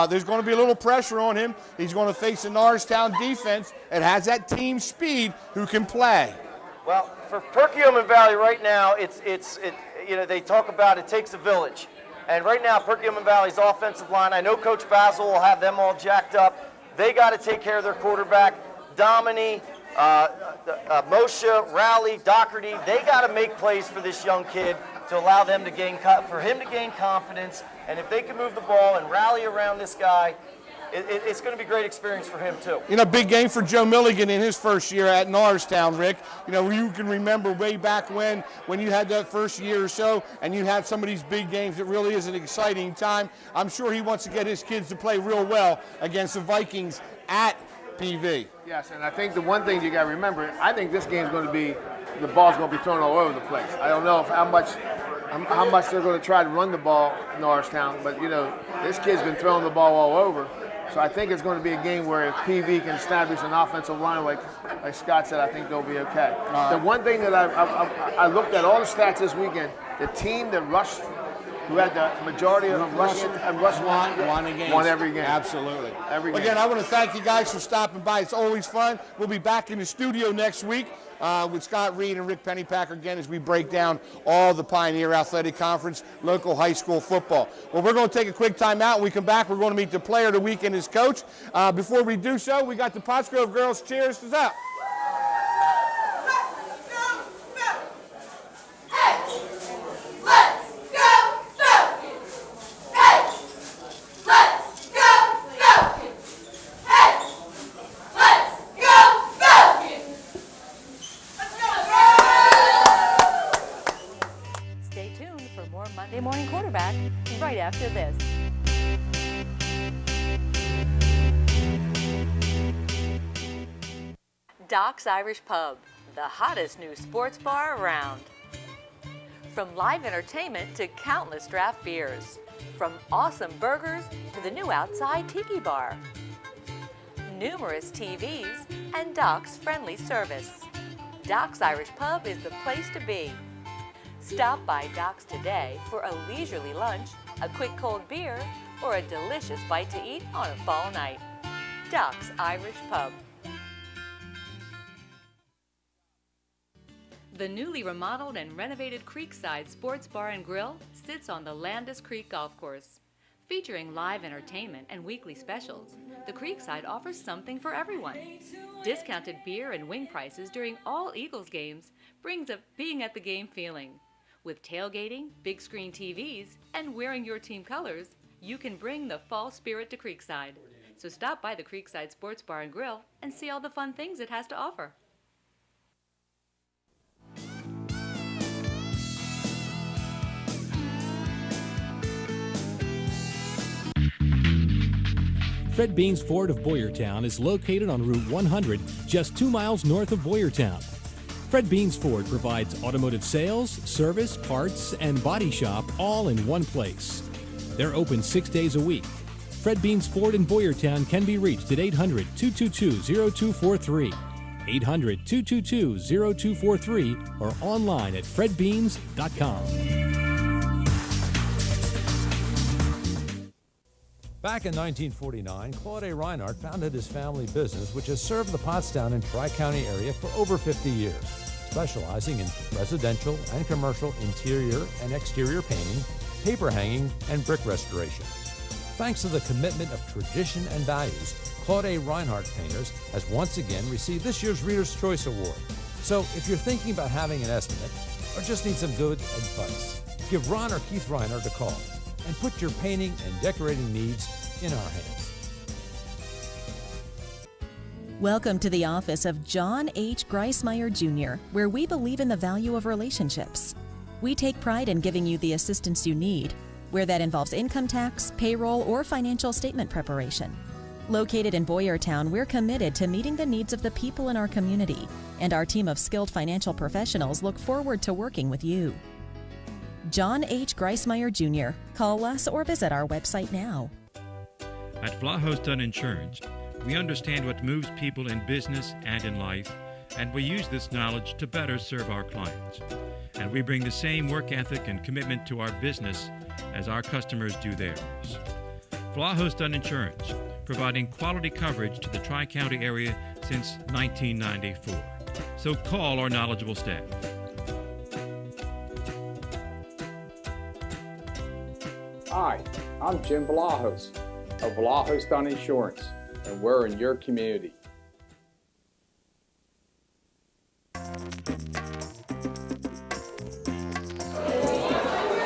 There's going to be a little pressure on him. He's going to face the Norristown defense that has that team speed who can play. Well, for Perkiomen Valley right now, they talk about it takes a village. And right now, Perkiomen Valley's offensive line, I know Coach Basil will have them all jacked up. They got to take care of their quarterback. Domini, Moshe, Rowley, Doherty, they got to make plays for this young kid to allow them to gain confidence. And if they can move the ball and rally around this guy, it's going to be a great experience for him, too. Big game for Joe Milligan in his first year at Norristown, Rick. You can remember way back when you had that first year or so and you had some of these big games. It really is an exciting time. I'm sure he wants to get his kids to play real well against the Vikings at PV. Yes, and I think the one thing you got to remember, I think this game's going to be, the ball's going to be thrown all over the place. I don't know how much they're going to try to run the ball in Norristown, but, this kid's been throwing the ball all over. So I think it's going to be a game where if PV can establish an offensive line like Scott said, I think they'll be okay. The one thing that I looked at all the stats this weekend, the team that rushed, who had the majority of rushing and rush won every game. Absolutely. Every game. Again, I want to thank you guys for stopping by. It's always fun. We'll be back in the studio next week with Scott Reed and Rick Pennypacker again as we break down all the Pioneer Athletic Conference local high school football. Well, we're going to take a quick time out. When we come back, we're going to meet the player of the week and his coach. Before we do so, we got the Pottsgrove girls. Cheers. What's up? to this. Doc's Irish Pub, the hottest new sports bar around. From live entertainment to countless draft beers. From awesome burgers to the new outside tiki bar. Numerous TVs and Doc's friendly service. Doc's Irish Pub is the place to be. Stop by Doc's today for a leisurely lunch, a quick cold beer, or a delicious bite to eat on a fall night. Doc's Irish Pub. The newly remodeled and renovated Creekside Sports Bar and Grill sits on the Landis Creek Golf Course. Featuring live entertainment and weekly specials, the Creekside offers something for everyone. Discounted beer and wing prices during all Eagles games brings a being at the game feeling. With tailgating, big screen TVs, and wearing your team colors, you can bring the fall spirit to Creekside. So stop by the Creekside Sports Bar and Grill and see all the fun things it has to offer. Fred Beans Ford of Boyertown is located on Route 100, just 2 miles north of Boyertown. Fred Beans Ford provides automotive sales, service, parts, and body shop all in one place. They're open 6 days a week. Fred Beans Ford in Boyertown can be reached at 800-222-0243, 800-222-0243, or online at fredbeans.com. Back in 1949, Claude A. Reinhardt founded his family business, which has served the Pottstown and Tri-County area for over 50 years, specializing in residential and commercial interior and exterior painting, paper hanging, and brick restoration. Thanks to the commitment of tradition and values, Claude A. Reinhardt Painters has once again received this year's Reader's Choice Award. So if you're thinking about having an estimate or just need some good advice, give Ron or Keith Reinhardt a call and put your painting and decorating needs in our hands. Welcome to the office of John H. Greismeyer Jr., where we believe in the value of relationships. We take pride in giving you the assistance you need, where that involves income tax, payroll, or financial statement preparation. Located in Boyertown, we're committed to meeting the needs of the people in our community, and our team of skilled financial professionals look forward to working with you. John H. Greismeyer Jr. Call us or visit our website now. At Vlahos Dunn Insurance, we understand what moves people in business and in life, and we use this knowledge to better serve our clients. And we bring the same work ethic and commitment to our business as our customers do theirs. Vlahos Dunn Insurance, providing quality coverage to the Tri-County area since 1994. So call our knowledgeable staff. Hi, I'm Jim Vlahos of Vlahos Dunn Insurance, and we're in your community.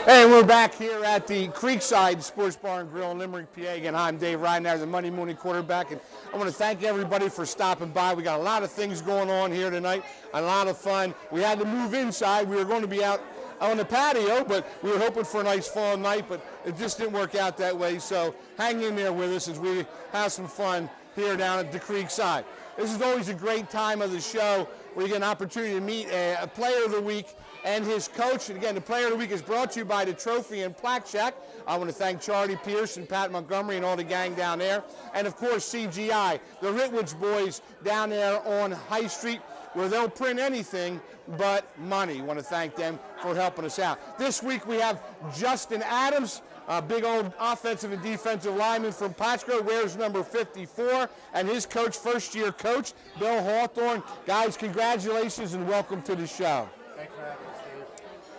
Hey, we're back here at the Creekside Sports Bar and Grill in Limerick, PA. Again, I'm Dave Reinhardt, the Monday morning quarterback, and I want to thank everybody for stopping by. We got a lot of things going on here tonight, a lot of fun. We had to move inside. We were going to be out on the patio, but we were hoping for a nice fall night, but it just didn't work out that way. So hang in there with us as we have some fun here down at the Creekside. This is always a great time of the show where you get an opportunity to meet a player of the week and his coach. And again, the player of the week is brought to you by the Trophy and Plaque Shack. I want to thank Charlie Pierce and Pat Montgomery and all the gang down there. And of course, CGI, the Ritwich boys down there on High Street, where they'll print anything but money. I want to thank them for helping us out. This week we have Justin Adams, a big old offensive and defensive lineman from Plattsburgh, wears number 54, and his coach, first-year coach, Bill Hawthorne. Guys, congratulations and welcome to the show. Thanks for having us, Steve.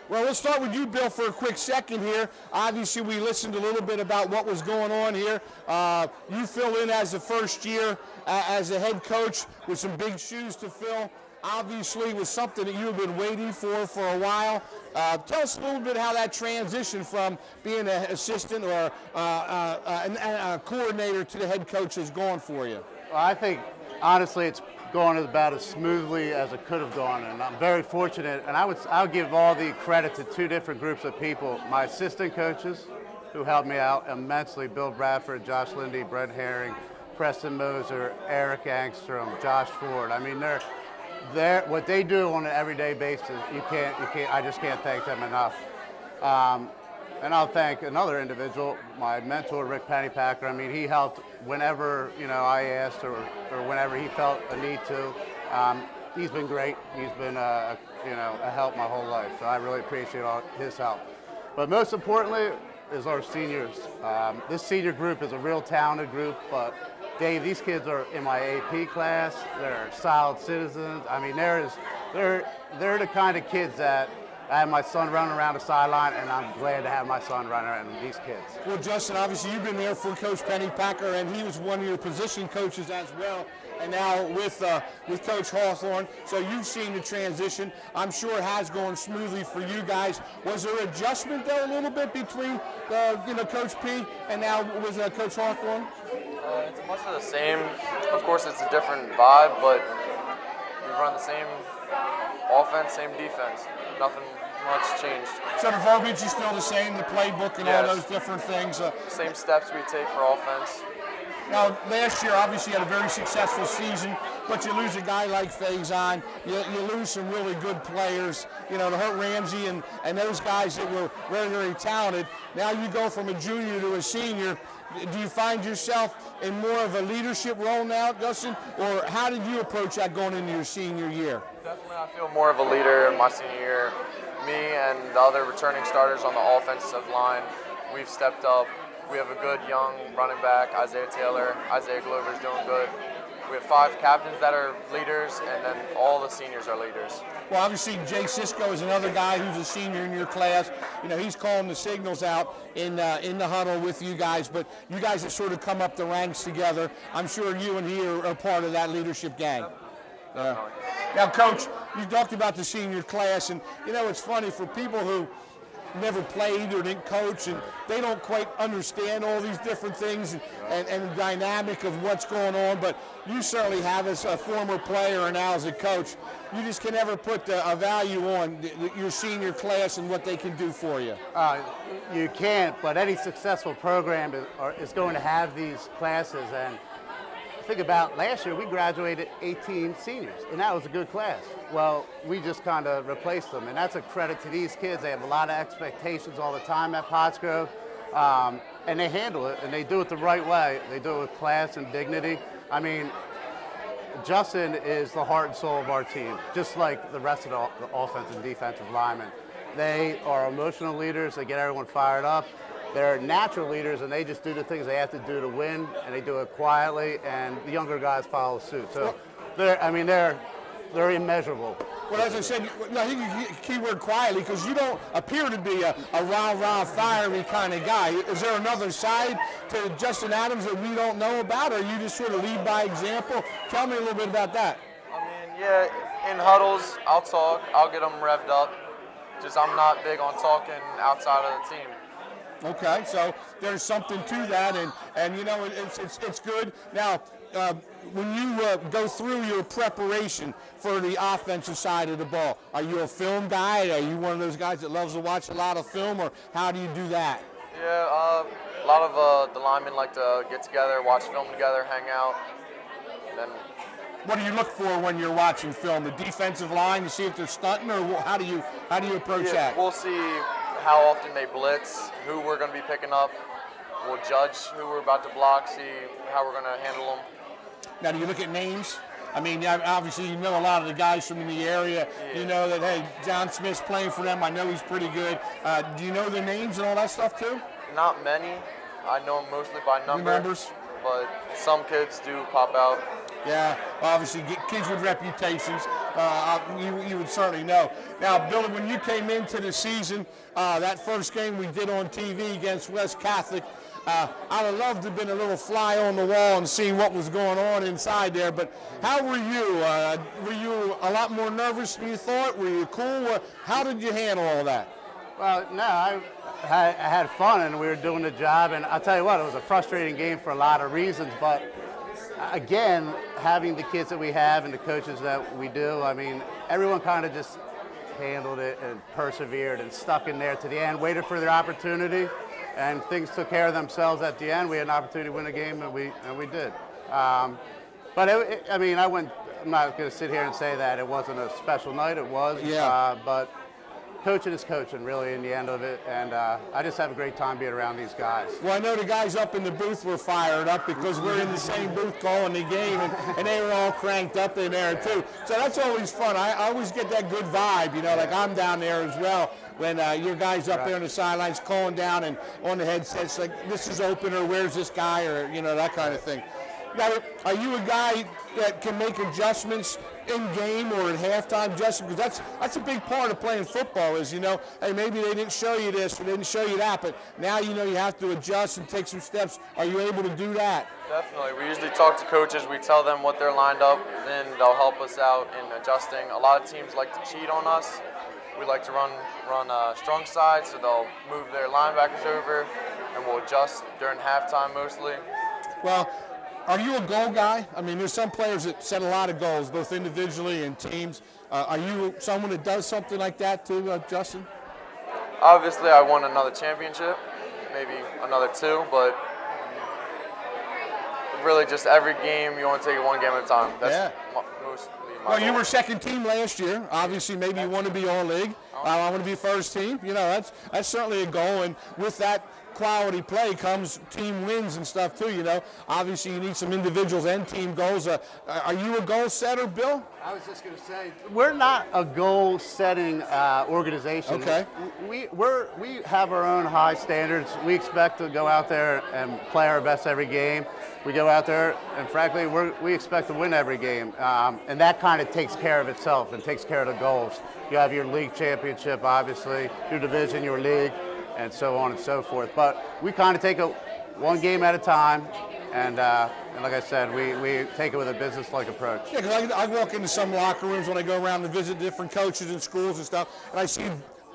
Well, let's start with you, Bill, for a quick second here. Obviously, we listened a little bit about what was going on here. You fill in as a first year as a head coach with some big shoes to fill. Obviously, it was something that you've been waiting for a while. Tell us a little bit how that transition from being an assistant or a coordinator to the head coach has gone for you. Well, I think, honestly, it's going about as smoothly as it could have gone, and I'm very fortunate. And I'll give all the credit to two different groups of people: my assistant coaches who helped me out immensely. Bill Bradford, Josh Lindy, Brett Herring, Preston Moser, Eric Angstrom, Josh Ford. I mean, what they do on an everyday basis, I just can't thank them enough. And I'll thank another individual, my mentor, Rick Pennypacker. I mean, he helped whenever, I asked or whenever he felt a need to. He's been great. He's been, a help my whole life. So I really appreciate all his help. But most importantly is our seniors. This senior group is a real talented group, but Dave, these kids are in my AP class. They're solid citizens. I mean, they're the kind of kids that I have my son running around the sideline, and I'm glad to have my son running around these kids. Well, Justin, obviously you've been there for Coach Pennypacker, and he was one of your position coaches as well, and now with Coach Hawthorne. So you've seen the transition. I'm sure it has gone smoothly for you guys. Was there adjustment though a little bit between Coach P and now with Coach Hawthorne? It's much of the same. Of course, it's a different vibe, but we run the same offense, same defense. Nothing much changed. So the verbiage is still the same, the playbook and all those different things. Same steps we take for offense. Now, last year, obviously, you had a very successful season, but you lose a guy like Faison. You lose some really good players, to Hurt Ramsey and those guys that were very, very talented. Now you go from a junior to a senior. Do you find yourself in more of a leadership role now, Justin, or how did you approach that going into your senior year? Definitely, I feel more of a leader in my senior year. Me and the other returning starters on the offensive line, we've stepped up. We have a good young running back, Isaiah Taylor. Isaiah Glover's doing good. We have 5 captains that are leaders, and then all the seniors are leaders. Well, obviously, Jay Cisco is another guy who's a senior in your class. He's calling the signals out in the huddle with you guys, but you guys have sort of come up the ranks together. I'm sure you and he are part of that leadership gang. Now, Coach, you talked about the senior class, and, it's funny for people who never played or didn't coach, and they don't quite understand all these different things and the dynamic of what's going on, but you certainly have as a former player and now as a coach. You just can never put a value on your senior class and what they can do for you. You can't, but any successful program is going to have these classes. And think about last year, we graduated 18 seniors, and that was a good class. Well, we just kind of replaced them, and that's a credit to these kids. They have a lot of expectations all the time at Pottsgrove, and they handle it, and they do it the right way. They do it with class and dignity. I mean, Justin is the heart and soul of our team, just like the rest of the offensive and defensive linemen. They are emotional leaders. They get everyone fired up. They're natural leaders, and they just do the things they have to do to win, and they do it quietly, and the younger guys follow suit. So they're immeasurable. Well, as I said, I think you keyword quietly, because you don't appear to be a rah-rah, fiery kind of guy. Is there another side to Justin Adams that we don't know about, or you just sort of lead by example? Tell me a little bit about that. In huddles, I'll talk. I'll get them revved up. Just I'm not big on talking outside of the team. Okay, so there's something to that, and it's good. Now, when you go through your preparation for the offensive side of the ball, are you a film guy? Are you one of those guys that loves to watch a lot of film, or how do you do that? Yeah, a lot of the linemen like to get together, watch film together, hang out. And then, what do you look for when you're watching film? The defensive line to see if they're stunting, or how do you approach that? We'll see how often they blitz, who we're going to be picking up. We'll judge who we're about to block, see how we're going to handle them. Now, do you look at names? I mean, obviously you know a lot of the guys from in the area. Yeah. You know that, hey, John Smith's playing for them. I know he's pretty good. Do you know their names and all that stuff too? Not many. I know them mostly by numbers. But some kids do pop out. Yeah, obviously kids with reputations, you would certainly know. Now, Billy, when you came into the season, that first game we did on TV against West Catholic, I would love to have been a little fly on the wall and see what was going on inside there, but how were you? Were you a lot more nervous than you thought? Were you cool? How did you handle all that? Well, no, I had fun, and we were doing the job, and I'll tell you what, it was a frustrating game for a lot of reasons, but again, having the kids that we have and the coaches that we do, I mean, everyone kind of just handled it and persevered and stuck in there to the end, waited for their opportunity. and things took care of themselves at the end. We had an opportunity to win a game, and we did. But I mean, I'm not going to sit here and say that it wasn't a special night. It was. Yeah. But coaching is coaching, really, in the end of it. And I just have a great time being around these guys. Well, I know the guys up in the booth were fired up because we're in the same booth calling the game, and they were all cranked up in there, too. So that's always fun. I always get that good vibe, like I'm down there as well. When your guys up there on the sidelines calling down and on the headsets, like, this is open, or where's this guy, or, that kind of thing. Now, are you a guy that can make adjustments in game or at halftime, Justin? Because that's a big part of playing football is, hey, maybe they didn't show you this or they didn't show you that, but now you have to adjust and take some steps. Are you able to do that? Definitely. We usually talk to coaches. We tell them what they're lined up, and they'll help us out in adjusting. A lot of teams like to cheat on us. We like to run strong side, so they'll move their linebackers over, and we'll adjust during halftime mostly. Well, are you a goal guy? I mean, there's some players that set a lot of goals, both individually and teams. Are you someone that does something like that too, Justin? Obviously, I won another championship, maybe another 2, but really just every game, you want to take it one game at a time. That's mostly my Well, goal. you were second team last year. Obviously, maybe you want to be all-league. I want to be first team. That's certainly a goal, and with that quality play comes team wins and stuff too, Obviously, you need some individuals and team goals. Are you a goal setter, Bill? I was just going to say, we're not a goal-setting organization. Okay. We have our own high standards. We expect to go out there and play our best every game. We go out there, and frankly, we expect to win every game. And that kind of takes care of itself and takes care of the goals. You have your league championship, obviously, your division, your league, and so on and so forth. But we kind of take it one game at a time, and like I said, we take it with a business-like approach. Yeah, because I walk into some locker rooms when I go around to visit different coaches and schools and stuff, and I see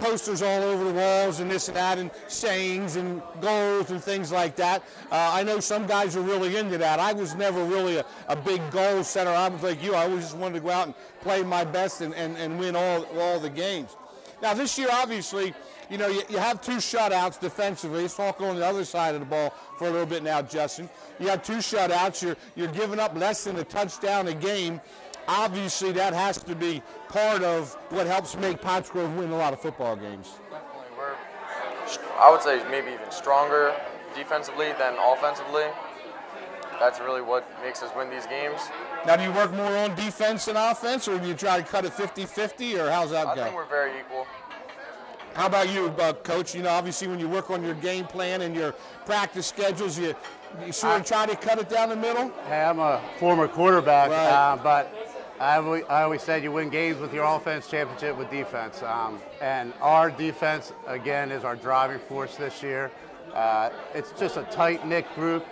posters all over the walls and this and that, and sayings and goals and things like that. I know some guys are really into that. I was never really a big goal setter. I was like you. I always just wanted to go out and play my best and win all the games. Now, this year, obviously, you have 2 shutouts defensively. Let's talk on the other side of the ball for a little bit now, Justin. You have 2 shutouts. You're giving up less than a touchdown a game. Obviously, that has to be part of what helps make Pottsgrove win a lot of football games. Definitely. I would say maybe even stronger defensively than offensively. That's really what makes us win these games. Now, do you work more on defense than offense, or do you try to cut it 50-50, or how's that go? I think we're very equal. How about you, Coach? Obviously, when you work on your game plan and your practice schedules, you sort of try to cut it down the middle? Hey, I'm a former quarterback, right. But I always said you win games with your offense, championship with defense. And our defense, again, is our driving force this year. It's just a tight-knit group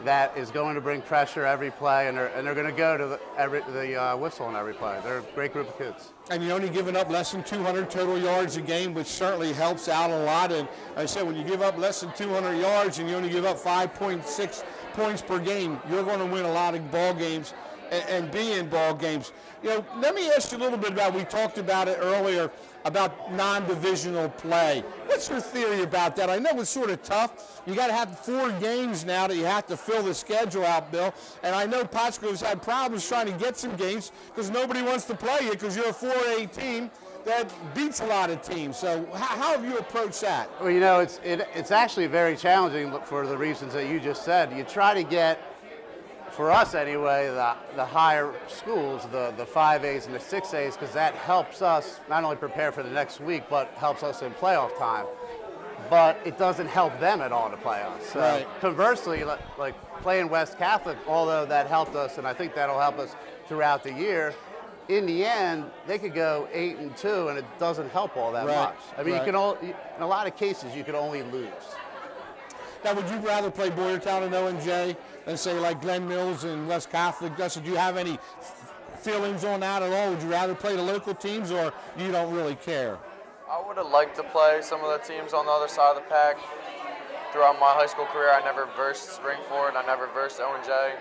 that is going to bring pressure every play, and they're going to go to the whistle on every play. They're a great group of kids. And you're only giving up less than 200 total yards a game, which certainly helps out a lot. And like I said, when you give up less than 200 yards and you only give up 5.6 points per game, you're going to win a lot of ball games and be in ball games. Let me ask you a little bit about, we talked about it earlier, about non-divisional play. What's your theory about that? I know it's sort of tough. You got to have 4 games now that you have to fill the schedule out, Bill. And I know Pottsgrove's had problems trying to get some games because nobody wants to play you because you're a 4A team that beats a lot of teams. So how have you approached that? Well, it's actually very challenging for the reasons that you just said. You try to get, for us anyway, the higher schools, the 5As and the 6As, because that helps us not only prepare for the next week, but helps us in playoff time. But it doesn't help them at all to play us. So right. Conversely, like playing West Catholic, although that helped us, and I think that'll help us throughout the year, in the end, they could go 8-2, and it doesn't help all that much. I mean, in a lot of cases, you can only lose. Now, would you rather play Boyertown and ONJ than say like Glen Mills and West Catholic? Justin, do you have any feelings on that at all? Would you rather play the local teams, or you don't really care? I would have liked to play some of the teams on the other side of the pack. Throughout my high school career, I never versed Springford. I never versed ONJ.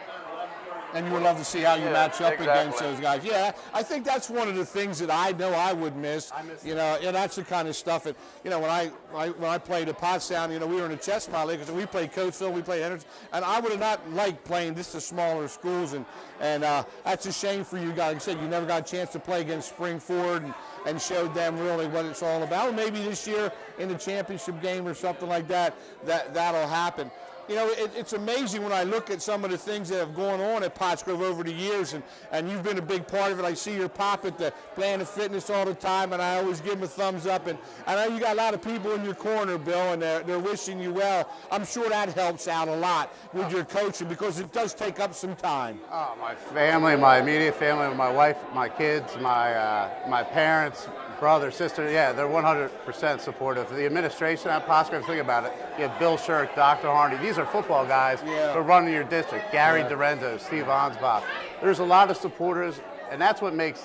And you would love to see how you match up exactly. against those guys. Yeah, I think that's one of the things that I know I would miss. You know, and that's the kind of stuff that, you know, when I played at Pottstown, you know, we were in the chess pile league because we played Coatesville, we played Henderson, and I would have not liked playing just the smaller schools, and that's a shame for you guys. Like I said, you never got a chance to play against Springford and showed them really what it's all about. Maybe this year in the championship game or something like that, that'll happen. You know, it's amazing when I look at some of the things that have gone on at Pottsgrove over the years, and you've been a big part of it. I see your pop at the Planet Fitness all the time, and I always give him a thumbs up. And I know you got a lot of people in your corner, Bill, and they're wishing you well. I'm sure that helps out a lot with your coaching because it does take up some time. Oh, my family, my immediate family, my wife, my kids, my parents, brother, sister, yeah, they're 100% supportive. The administration at Pottsgrove, think about it. You have Bill Shirk, Dr. Harney. These are football guys who are running your district. Gary Dorenzo, Steve Ansbach. There's a lot of supporters, and that's what makes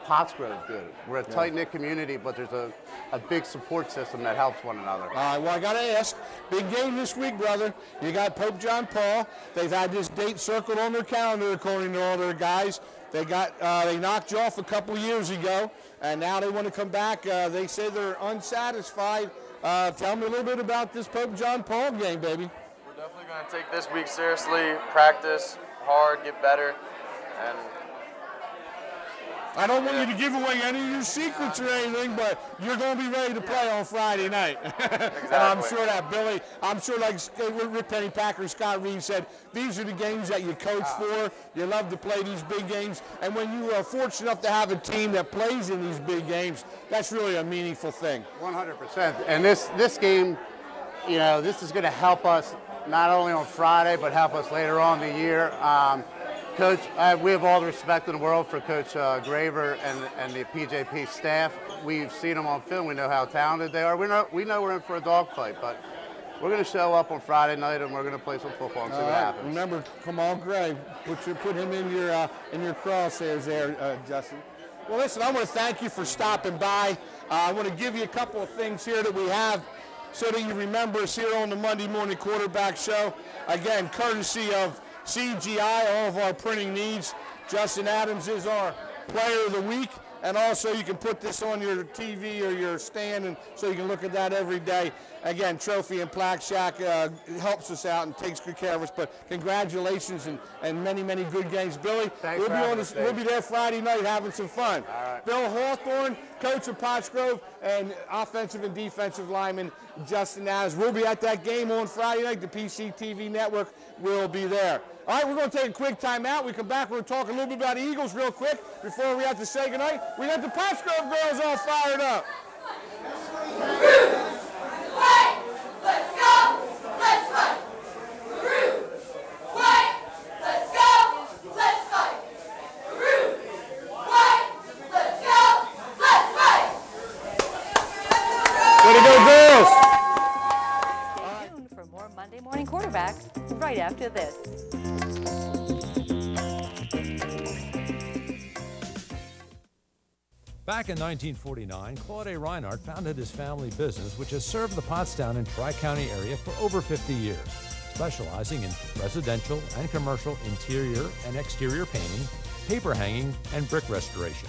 Pottsgrove good. We're a tight-knit community, but there's a big support system that helps one another. All right, well, I got to ask, big game this week, brother. You got Pope John Paul. They've had this date circled on their calendar, according to all their guys. They knocked you off a couple years ago, and now they want to come back. They say they're unsatisfied. Tell me a little bit about this Pope John Paul game, baby. We're definitely going to take this week seriously, practice hard, get better, and I don't want you to give away any of your secrets or anything, but you're going to be ready to play on Friday night. Exactly. And I'm sure that, Billy, I'm sure like Rick Pennypacker and Scott Reed said, these are the games that you coach for. You love to play these big games. And when you are fortunate enough to have a team that plays in these big games, that's really a meaningful thing. 100%. And this game, you know, this is going to help us not only on Friday, but help us later on in the year. Coach, we have all the respect in the world for Coach Graver and the PJP staff. We've seen them on film. We know how talented they are. We know we're in for a dogfight, but we're going to show up on Friday night and we're going to play some football and see what happens. Remember, Kamal Gray, put him in your crosshairs there, Justin. Well, listen, I want to thank you for stopping by. I want to give you a couple of things here that we have so that you remember us here on the Monday Morning Quarterback Show. Again, courtesy of CGI, all of our printing needs. Justin Adams is our player of the week, and also you can put this on your TV or your stand, and so you can look at that every day. Again, Trophy and Plaque Shack helps us out and takes good care of us, but congratulations and many, many good games. Billy, we'll be there Friday night having some fun. All right. Bill Hawthorne, coach of Pottsgrove, and offensive and defensive lineman Justin Adams. We'll be at that game on Friday night. The PCTV network will be there. All right, we're going to take a quick time out. We come back, we're going to talk a little bit about Eagles real quick before we have to say goodnight. We got the Pottsgrove girls all fired up. Fight! Let's go! Let's fight! Rude! Fight! Let's go! Let's fight! Rude! Fight! Let's go! Let's fight! Way to go, girls! Stay tuned for more Monday Morning Quarterback right after this. Back in 1949, Claude A. Reinhardt founded his family business, which has served the Pottstown and Tri-County area for over 50 years, specializing in residential and commercial interior and exterior painting, paper hanging, and brick restoration.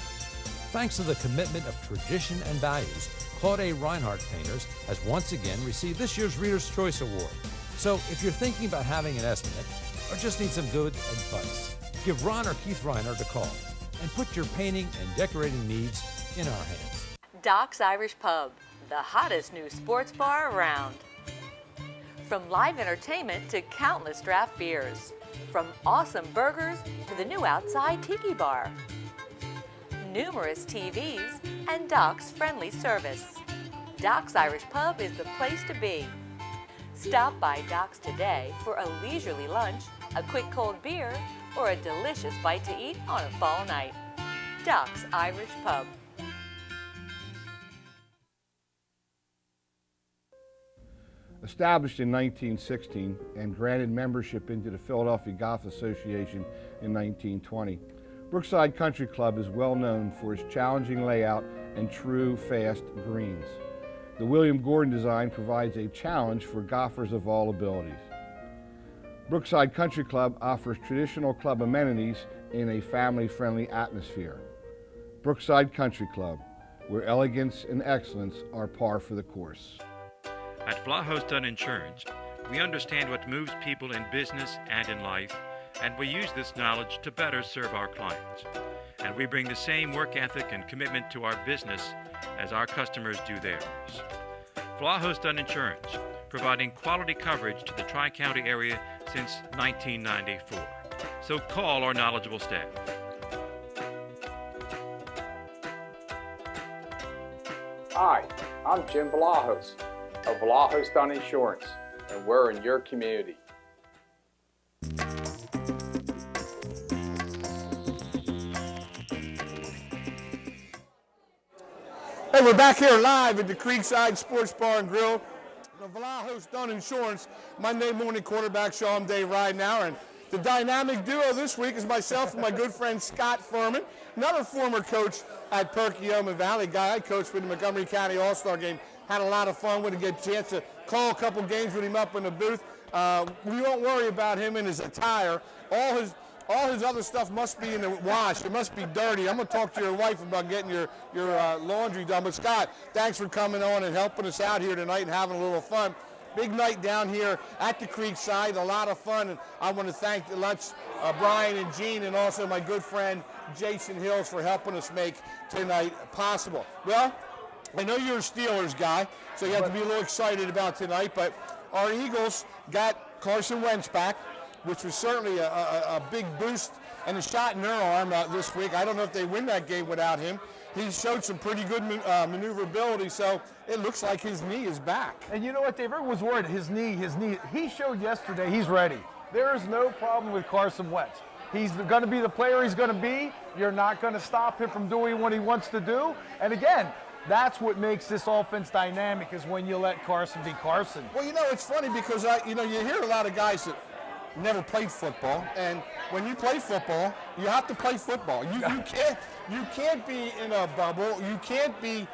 Thanks to the commitment of tradition and values, Claude A. Reinhardt Painters has once again received this year's Reader's Choice Award. So if you're thinking about having an estimate or just need some good advice, give Ron or Keith Reinhardt a call and put your painting and decorating needs in our hands. Doc's Irish Pub, the hottest new sports bar around. From live entertainment to countless draft beers. From awesome burgers to the new outside tiki bar. Numerous TVs and Doc's friendly service. Doc's Irish Pub is the place to be. Stop by Doc's today for a leisurely lunch, a quick cold beer, or a delicious bite to eat on a fall night. Doc's Irish Pub. Established in 1916 and granted membership into the Philadelphia Golf Association in 1920, Brookside Country Club is well known for its challenging layout and true, fast greens. The William Gordon design provides a challenge for golfers of all abilities. Brookside Country Club offers traditional club amenities in a family-friendly atmosphere. Brookside Country Club, where elegance and excellence are par for the course. At Vlahos Dunn Insurance, we understand what moves people in business and in life, and we use this knowledge to better serve our clients. And we bring the same work ethic and commitment to our business as our customers do theirs. Vlahos Dunn Insurance, providing quality coverage to the Tri-County area since 1994. So call our knowledgeable staff. Hi, I'm Jim Vlahos of Vlahos Dunn Insurance, and we're in your community. Hey, we're back here live at the Creekside Sports Bar and Grill. The Vlahos Dunn Insurance Monday morning quarterback show. I'm Dave Ridenauer, and the dynamic duo this week is myself and my good friend Scott Furman, another former coach at Perkiomen Valley, guy I coached with the Montgomery County All-Star Game. Had a lot of fun with him, get a chance to call a couple games with him up in the booth. We won't worry about him and his attire. All his other stuff must be in the wash. It must be dirty. I'm going to talk to your wife about getting your laundry done. But Scott, thanks for coming on and helping us out here tonight and having a little fun. Big night down here at the Creekside, a lot of fun. And I want to thank Brian and Gene and also my good friend Jason Hills for helping us make tonight possible. Well, I know you're a Steelers guy, so you have to be a little excited about tonight. But our Eagles got Carson Wentz back, which was certainly a big boost and a shot in their arm this week. I don't know if they win that game without him. He showed some pretty good maneuverability, so it looks like his knee is back. And you know what, Dave? Everyone was worried. His knee. He showed yesterday he's ready. There is no problem with Carson Wentz. He's going to be the player he's going to be. You're not going to stop him from doing what he wants to do. And again, that's what makes this offense dynamic, is when you let Carson be Carson. Well, you know, it's funny because, you hear a lot of guys that never played football, and when you play football, you have to play football. You can't be in a bubble. You can't be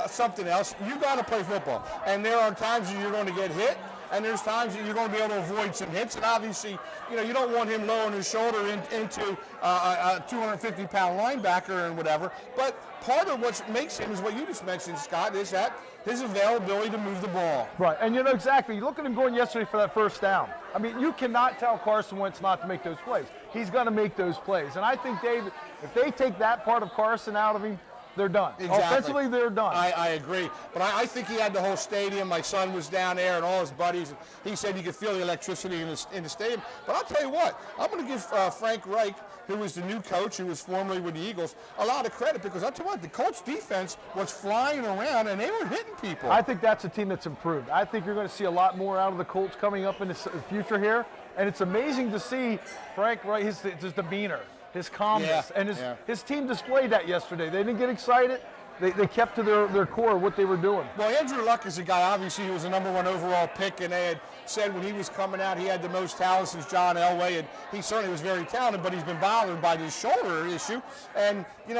something else. You got to play football. And there are times that you're going to get hit, and there's times that you're going to be able to avoid some hits. And obviously, you don't want him lowering his shoulder into a 250-pound linebacker and whatever. But part of what makes him is what you just mentioned, Scott, is that his availability to move the ball. Right, and exactly. You look at him going yesterday for that first down. I mean, you cannot tell Carson Wentz not to make those plays. He's going to make those plays. And I think, Dave, if they take that part of Carson out of him, they're done. Exactly. Offensively, they're done. I agree. But I think he had the whole stadium. My son was down there and all his buddies. And he said you could feel the electricity in the stadium. But I'll tell you what, I'm going to give Frank Reich, who was the new coach, who was formerly with the Eagles, a lot of credit, because I'll tell you what, the Colts defense was flying around and they were hitting people. I think that's a team that's improved. I think you're going to see a lot more out of the Colts coming up in the future here. And it's amazing to see Frank Reich, his demeanor, his calmness, and his team displayed that yesterday. They didn't get excited. They kept to their core, what they were doing. Well, Andrew Luck is a guy, obviously he was the #1 overall pick, and they had said when he was coming out he had the most talent since John Elway, and he certainly was very talented, but he's been bothered by this shoulder issue. And, he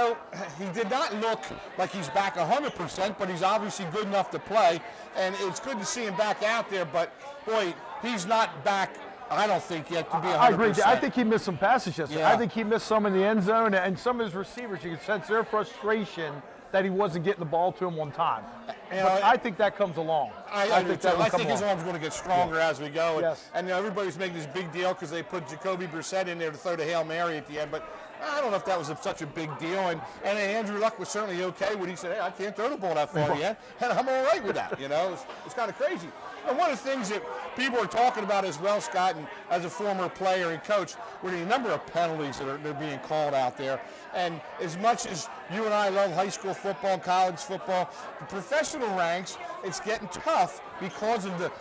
did not look like he's back 100%, but he's obviously good enough to play, and it's good to see him back out there, but, boy, he's not back, I don't think, yet to be 100%. I agree. I think he missed some passes yesterday. Yeah. I think he missed some in the end zone, and some of his receivers, you can sense their frustration that he wasn't getting the ball to him on time. But I think that comes along. I think his arm's going to get stronger as we go. Yes. And everybody's making this big deal because they put Jacoby Brissett in there to throw the Hail Mary at the end. But I don't know if that was such a big deal. And Andrew Luck was certainly okay when he said, hey, I can't throw the ball that far yet. And I'm all right with that. It's kind of crazy. And one of the things that people are talking about as well, Scott, and as a former player and coach, were the number of penalties that are being called out there. And as much as you and I love high school football, college football, the professional ranks, it's getting tough because of the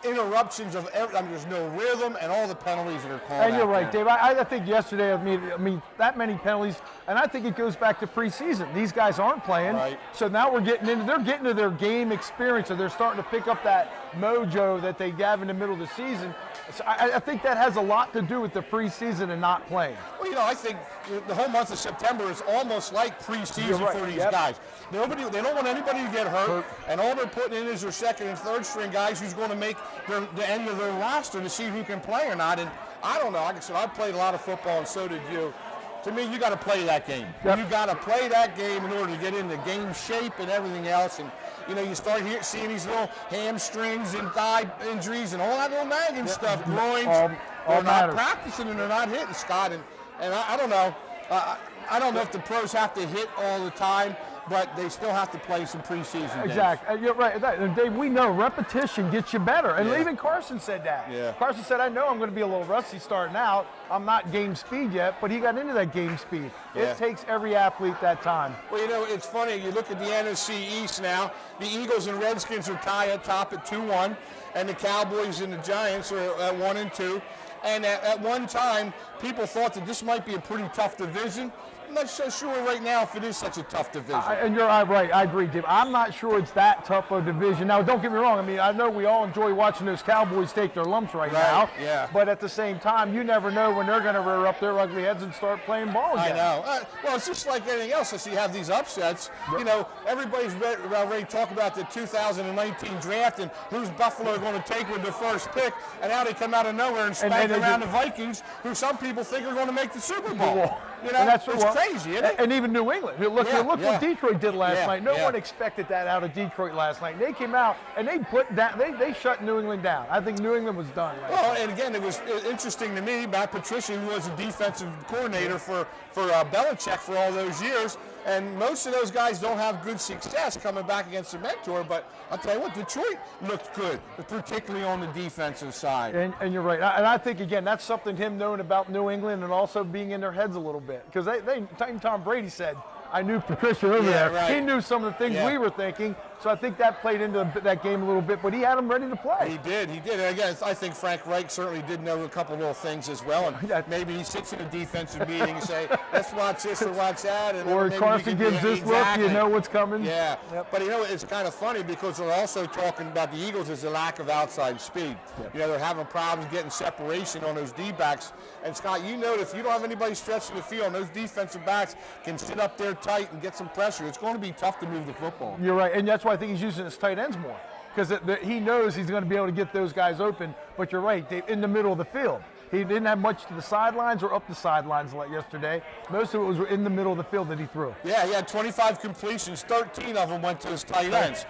interruptions of there's no rhythm and all the penalties that are called. And you're right, Dave. I think yesterday, I mean, that many penalties, and I think it goes back to preseason. These guys aren't playing, so now they're getting into their game experience, and they're starting to pick up that mojo that they have in the middle of the season. So I think that has a lot to do with the preseason and not playing. Well, I think the whole month of September is almost like preseason for these guys. They don't want anybody to get hurt, and all they're putting in is their second and third string guys who's going to make the end of their roster to see who can play or not. And I don't know. Like I said, I played a lot of football, and so did you. To me, you got to play that game. Yep. You got to play that game in order to get into game shape and everything else. And you start seeing these little hamstrings and thigh injuries and all that little nagging stuff, groins. They're not practicing and they're not hitting, Scott. And I don't know. I don't know if the pros have to hit all the time, but they still have to play some preseason. Exactly. You're right. Dave, we know repetition gets you better. And even Carson said that. Yeah. Carson said, I know I'm going to be a little rusty starting out. I'm not game speed yet, but he got into that game speed. Yeah. It takes every athlete that time. Well, it's funny. You look at the NFC East now. The Eagles and Redskins are tied at top at 2-1, and the Cowboys and the Giants are at 1-2. And at one time, people thought that this might be a pretty tough division. I'm not so sure right now if it is such a tough division. And you're right. I agree, Dave. I'm not sure it's that tough a division. Now, don't get me wrong. I mean, I know we all enjoy watching those Cowboys take their lumps right now. Yeah. But at the same time, you never know when they're going to rear up their ugly heads and start playing ball again. I know. Well, it's just like anything else. As you have these upsets, everybody's ready to talk about the 2019 draft and who's Buffalo going to take with the first pick. And now they come out of nowhere and spank around the Vikings, who some people think are going to make the Super Bowl. It's crazy, isn't it? And even New England. Look what Detroit did last night. No one expected that out of Detroit last night. They came out and they shut New England down. I think New England was done. And again, it was interesting to me, Matt Patricia, who was a defensive coordinator for Belichick for all those years, and most of those guys don't have good success coming back against a mentor, but I'll tell you what, Detroit looked good, particularly on the defensive side. And you're right. And I think, again, that's something him knowing about New England and also being in their heads a little bit. Because Tom Brady said, I knew Patricia over there. Right. He knew some of the things we were thinking. So I think that played into that game a little bit, but he had him ready to play. He did. And again, I think Frank Reich certainly did know a couple little things as well. And maybe he sits in a defensive meeting and say, let's watch this or watch that. And or Carson gives this look, you know what's coming. Yeah. Yep. But it's kind of funny because they're also talking about the Eagles as a lack of outside speed. Yep. They're having problems getting separation on those D-backs. And Scott, if you don't have anybody stretching the field, and those defensive backs can sit up there tight and get some pressure, it's going to be tough to move the football. You're right, and that's why I think he's using his tight ends more, because he knows he's going to be able to get those guys open. But you're right, Dave, in the middle of the field. He didn't have much to the sidelines or up the sidelines like yesterday. Most of it was in the middle of the field that he threw. Yeah, he had 25 completions. 13 of them went to his tight ends.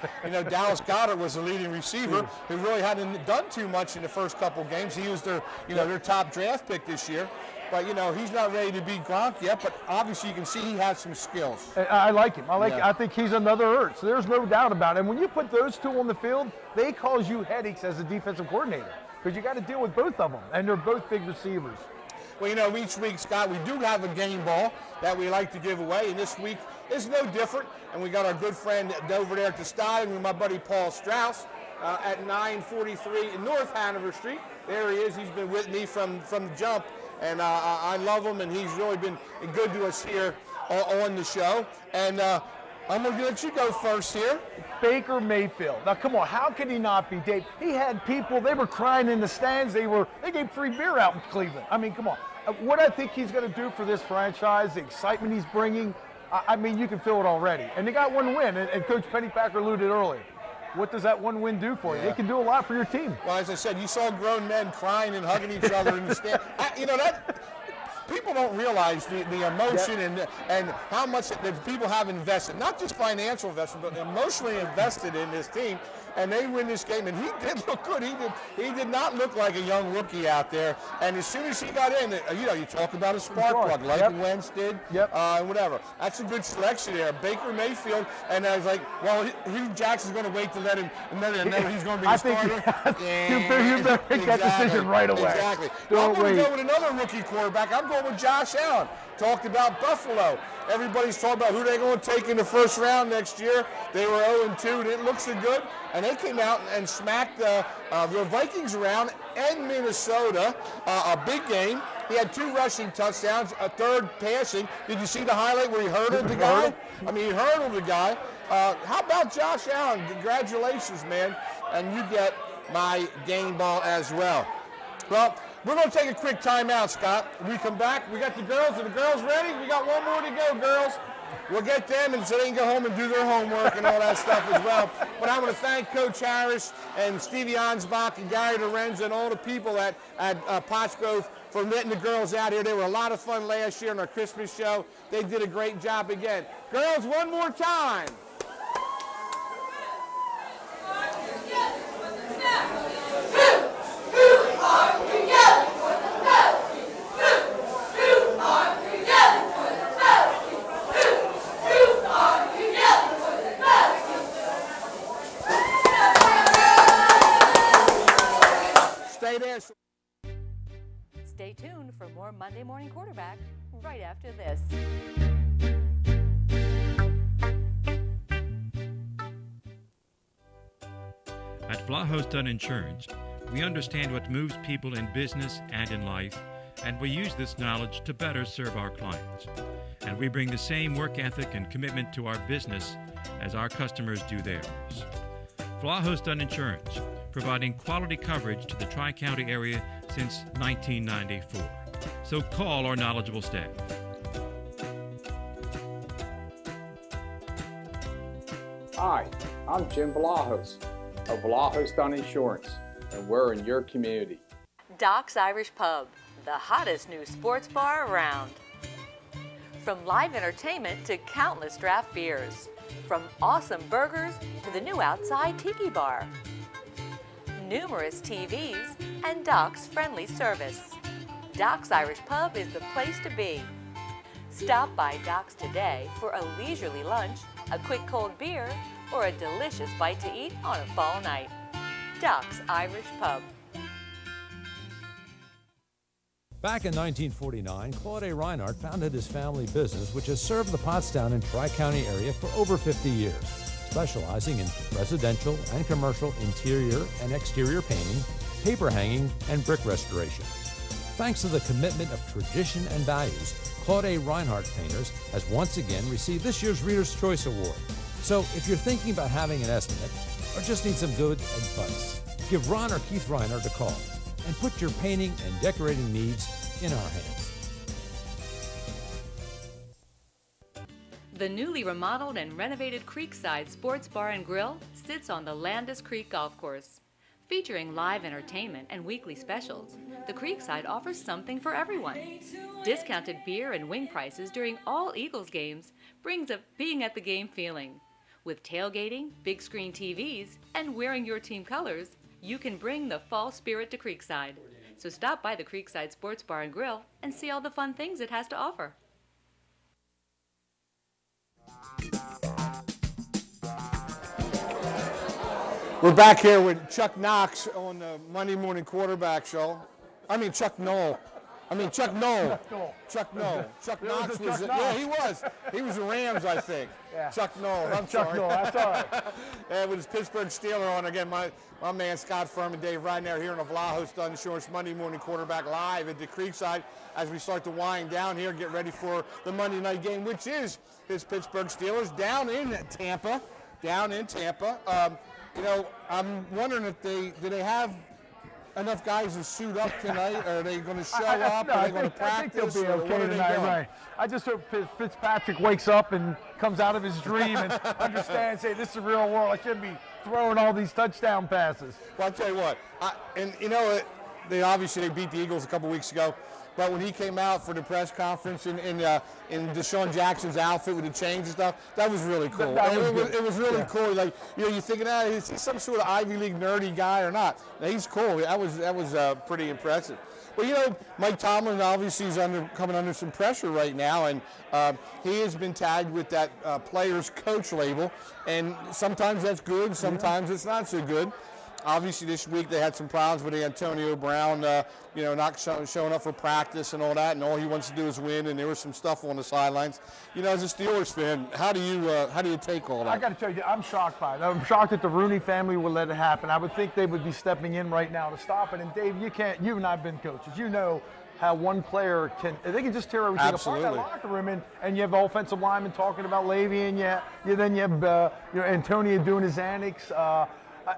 Dallas Goedert was the leading receiver who really hadn't done too much in the first couple games. He was their top draft pick this year. But, he's not ready to beat Gronk yet, but obviously you can see he has some skills. I like him. I think he's another Ertz. There's no doubt about it. And when you put those two on the field, they cause you headaches as a defensive coordinator because you got to deal with both of them, and they're both big receivers. Well, each week, Scott, we do have a game ball that we like to give away, and this week is no different. And we got our good friend over there at the stadium with my buddy Paul Strauss at 943 North Hanover Street. There he is. He's been with me from the jump. And I love him, and he's really been good to us here on the show. And I'm going to let you go first here. Baker Mayfield. Now, come on, how could he not be, Dave? He had people, they were crying in the stands. They gave free beer out in Cleveland. I mean, come on. What I think he's going to do for this franchise, the excitement he's bringing, I mean, you can feel it already. And they got one win, and Coach Pennypacker alluded earlier. What does that one win do for you? It can do a lot for your team. Well, as I said, you saw grown men crying and hugging each other in the stand. People don't realize the emotion and how much that people have invested, not just financial investment, but emotionally invested in this team. And they win this game, and he did look good. He did not look like a young rookie out there. And as soon as he got in, you talk about a spark plug, like Wentz did, whatever. That's a good selection there. Baker Mayfield, and I was like, well, Hugh Jackson's going to wait to let him know he's going to be the starter. You better make that decision right away. Exactly. I'm going to go with another rookie quarterback. I'm going with Josh Allen. Talked about Buffalo. Everybody's talking about who they're going to take in the first round next year. They were 0-2. It didn't look so good. And they came out and smacked the Vikings around and Minnesota. A big game. He had 2 rushing touchdowns, a 3rd passing. Did you see the highlight where he hurdled the guy? I mean, he hurdled the guy. How about Josh Allen? Congratulations, man. And you get my game ball as well. Well, we're going to take a quick timeout, Scott. When we come back, we got the girls. Are the girls ready? We got one more to go, girls. We'll get them and so they can go home and do their homework and all that stuff as well. But I want to thank Coach Harris and Stevie Ansbach and Gary Lorenzo and all the people at Pottsgrove for letting the girls out here. They were a lot of fun last year on our Christmas show. They did a great job again. Girls, one more time. Stay there. Stay tuned for more Monday Morning Quarterback right after this. At Vlahos Dunn Insurance, we understand what moves people in business and in life, and we use this knowledge to better serve our clients. And we bring the same work ethic and commitment to our business as our customers do theirs. Vlahos Dunn Insurance, providing quality coverage to the Tri-County area since 1994. So call our knowledgeable staff. Hi, I'm Jim Vlahos of Vlahos Dunn Insurance, and we're in your community. Doc's Irish Pub, the hottest new sports bar around. From live entertainment to countless draft beers. From awesome burgers to the new outside tiki bar. Numerous TVs and Doc's friendly service. Doc's Irish Pub is the place to be. Stop by Doc's today for a leisurely lunch, a quick cold beer, or a delicious bite to eat on a fall night. Doc's Irish Pub. Back in 1949, Claude A. Reinhardt founded his family business, which has served the Pottstown and Tri-County area for over 50 years, specializing in residential and commercial interior and exterior painting, paper hanging, and brick restoration. Thanks to the commitment of tradition and values, Claude A. Reinhardt Painters has once again received this year's Reader's Choice Award. So if you're thinking about having an estimate or just need some good advice, give Ron or Keith Reinhardt a call and put your painting and decorating needs in our hands. The newly remodeled and renovated Creekside Sports Bar and Grill sits on the Landis Creek Golf Course. Featuring live entertainment and weekly specials, the Creekside offers something for everyone. Discounted beer and wing prices during all Eagles games brings a being at the game feeling. With tailgating, big screen TVs, and wearing your team colors, you can bring the fall spirit to Creekside. So stop by the Creekside Sports Bar and Grill and see all the fun things it has to offer. We're back here with Chuck Knox on the Monday Morning Quarterback Show. Chuck Knoll. Chuck Knoll. Chuck Knoll. Chuck Knox was, yeah, he was. He was the Rams, I think. Yeah. Chuck Knoll. I'm Chuck sorry. Knoll, that's all right. And with his Pittsburgh Steeler on again, my man Scott Furman, Dave Rydner here on the Vlahos Dunn Insurance Monday Morning Quarterback live at the Creekside as we start to wind down here, get ready for the Monday night game, which is his Pittsburgh Steelers down in Tampa. I'm wondering if do they have enough guys to suit up tonight? Or are they going to show up? Are they going to practice? I think they'll be okay tonight, right? I just hope Fitzpatrick wakes up and comes out of his dream and understands, hey, this is the real world. I shouldn't be throwing all these touchdown passes. Well, I'll tell you what, they obviously beat the Eagles a couple weeks ago. But when he came out for the press conference in Deshaun Jackson's outfit with the chains and stuff, that was really cool. It was really cool. Like, you're thinking, is he some sort of Ivy League nerdy guy or not? Now, he's cool. That was pretty impressive. Well, Mike Tomlin obviously is coming under some pressure right now, and he has been tagged with that player's coach label. And sometimes that's good, sometimes it's not so good. Obviously, this week they had some problems with Antonio Brown, not showing up for practice and all that, and all he wants to do is win. And there was some stuff on the sidelines. As a Steelers fan, how do you take all that? I got to tell you, I'm shocked by it. I'm shocked that the Rooney family would let it happen. I would think they would be stepping in right now to stop it. And Dave, you and I have been coaches. You know how one player they can just tear everything apart in that locker room, and you have the offensive lineman talking about Levy, and then you have Antonio doing his antics.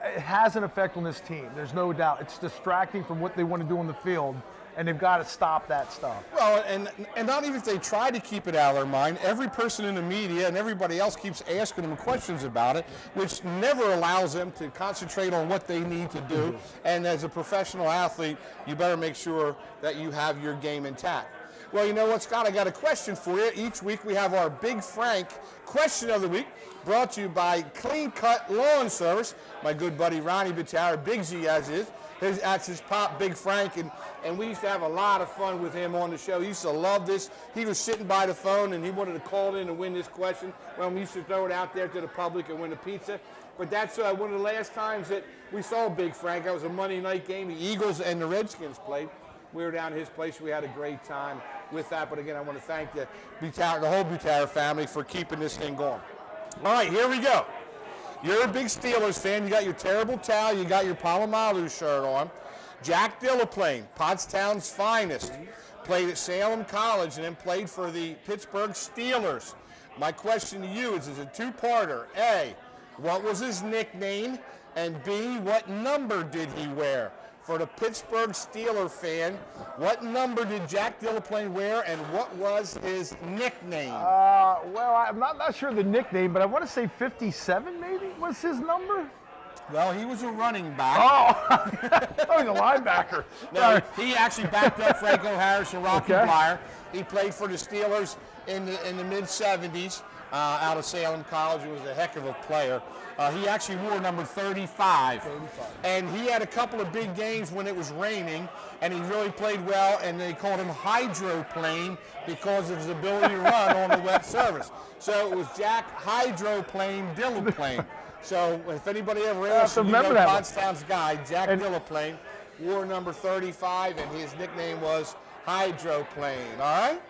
it has an effect on this team. There's no doubt. It's distracting from what they want to do on the field, and they've got to stop that stuff. Well, and not even if they try to keep it out of their mind, every person in the media and everybody else keeps asking them questions about it, which never allows them to concentrate on what they need to do. And as a professional athlete, you better make sure that you have your game intact. Well, you know what, Scott? I got a question for you. Each week we have our Big Frank question of the week, brought to you by Clean Cut Lawn Service. My good buddy Ronnie Battara, Big Z as is. That's his pop, Big Frank, and we used to have a lot of fun with him on the show. He used to love this. He was sitting by the phone, and he wanted to call in and win this question. Well, we used to throw it out there to the public and win a pizza. But that's one of the last times that we saw Big Frank. That was a Monday night game. The Eagles and the Redskins played. We were down at his place. We had a great time with that. But again, I want to thank the whole Battara family for keeping this thing going. All right, here we go. You're a big Steelers fan. You got your terrible towel. You got your Palomalu shirt on. Jack Delaplane, Pottstown's finest, played at Salem College and then played for the Pittsburgh Steelers. My question to you is a two-parter. A, what was his nickname? And B, what number did he wear? For the Pittsburgh Steeler fan, what number did Jack Delaplane wear, and what was his nickname? Well, I'm not sure the nickname, but I want to say 57 maybe was his number. Well, he was a running back. Oh, I was a linebacker. No, he actually backed up Franco Harris and Rocky Blyer. He played for the Steelers in the mid-'70s out of Salem College. He was a heck of a player. He actually wore number 35. And he had a couple of big games when it was raining, and he really played well, and they called him Hydroplane because of his ability to run on the wet surface. So it was Jack Hydroplane Delaplane. So if anybody ever asks, you know Pottstown's guy, Jack Delaplane, wore number 35, and his nickname was Hydroplane. All right?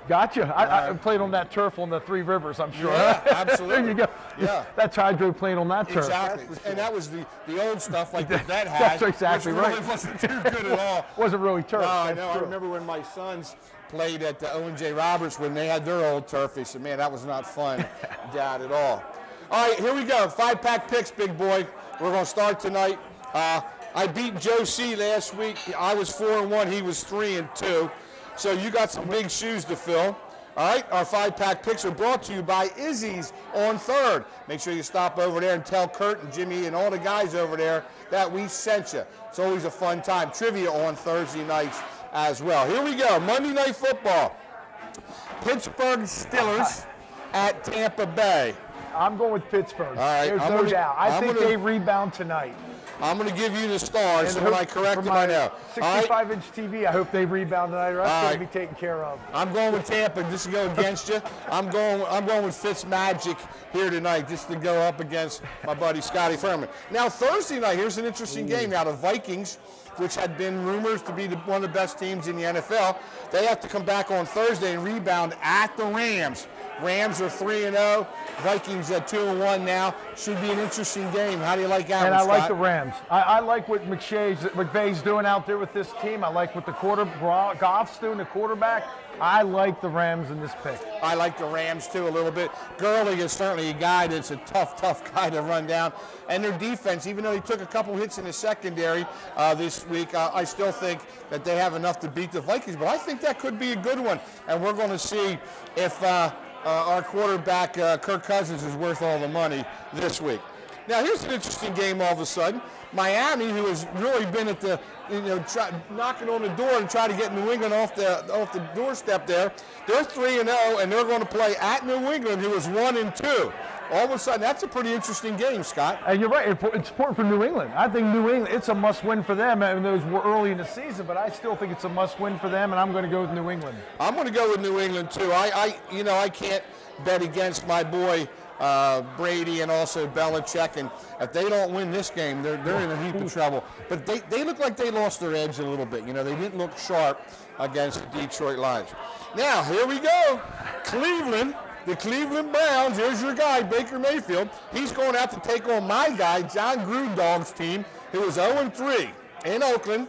Gotcha. I played on that turf on the Three Rivers, I'm sure. Yeah, absolutely. There you go. Yeah. That's hydroplane on that turf. Exactly. And that was the old stuff like the vet had. That's exactly which right. really wasn't too good at all. Wasn't really turf. No, I know. True. I remember when my sons played at the Owen J. Roberts when they had their old turf. They said, man, that was not fun, Dad, at all. All right, here we go. 5-pack picks, big boy. We're going to start tonight. I beat Joe C. last week. I was 4-1. He was 3-2. So you got some big shoes to fill. All right, our 5-pack picks are brought to you by Izzy's on 3rd. Make sure you stop over there and tell Kurt and Jimmy and all the guys over there that we sent you. It's always a fun time. Trivia on Thursday nights as well. Here we go. Monday Night Football. Pittsburgh Steelers at Tampa Bay. I'm going with Pittsburgh. All right, There's no doubt. I think they rebound tonight. I'm going to give you the stars, so when I correct them, I know. 65-inch TV, I hope they rebound tonight. That's going to be taken care of. I'm going with Tampa just to go against you. I'm going with Fitzmagic here tonight just to go up against my buddy Scotty Furman. Now, Thursday night, here's an interesting game. Now, the Vikings, which had been rumors to be one of the best teams in the NFL, they have to come back on Thursday and rebound at the Rams. Rams are 3-0. Vikings at 2-1 now. Should be an interesting game. How do you like that? And one, I like Scott? the Rams. I like what McVay's doing out there with this team. I like what Goff's doing, the quarterback. I like the Rams in this pick. I like the Rams too a little bit. Gurley is certainly a guy that's a tough guy to run down. And their defense, even though he took a couple hits in the secondary this week, I still think that they have enough to beat the Vikings. But I think that could be a good one. And we're going to see if our quarterback, Kirk Cousins, is worth all the money this week. Now, here's an interesting game all of a sudden. Miami, who has really been at the, knocking on the door and trying to get New England off the doorstep there. They're 3-0, and they're going to play at New England, who is 1-2. All of a sudden, that's a pretty interesting game, Scott. And you're right. It's important for New England. I think New England, it's a must-win for them. I mean, those were early in the season, but I still think it's a must-win for them, and I'm going to go with New England. I'm going to go with New England, too. I can't bet against my boy Brady and also Belichick, and if they don't win this game, they're in a heap of trouble. But they look like they lost their edge a little bit. They didn't look sharp against the Detroit Lions. Now, here we go. Cleveland. The Cleveland Browns, here's your guy, Baker Mayfield. He's going out to take on my guy, John Gruden's team, who is 0-3 in Oakland.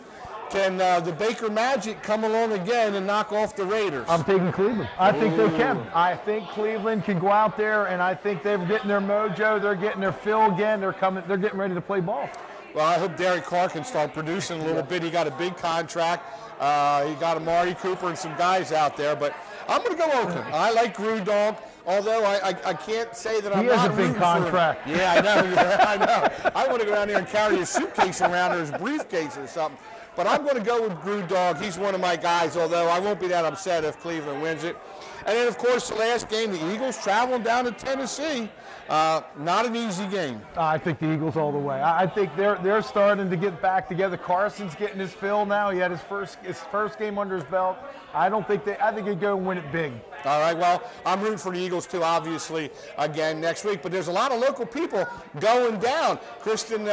Can the Baker Magic come along again and knock off the Raiders? I'm taking Cleveland. I think they can. I think Cleveland can go out there, and I think they're getting their mojo. They're getting their fill again. They're getting ready to play ball. Well, I hope Derek Carr can start producing a little bit. He got a big contract. He got Amari Cooper and some guys out there. But I'm going to go Oakland. I like Grudog, although I can't say that I'm not He has a big contract. Yeah, I know. I know. I want to go down there and carry his suitcase around or his briefcase or something. But I'm going to go with Grudog. He's one of my guys, although I won't be that upset if Cleveland wins it. And then, of course, the last game, the Eagles traveling down to Tennessee. Not an easy game. I think the Eagles all the way. I think they're starting to get back together. Carson's getting his fill now. He had his first game under his belt. I think they go and win it big. All right, well, I'm rooting for the Eagles too, obviously, again next week. But there's a lot of local people going down. Kristen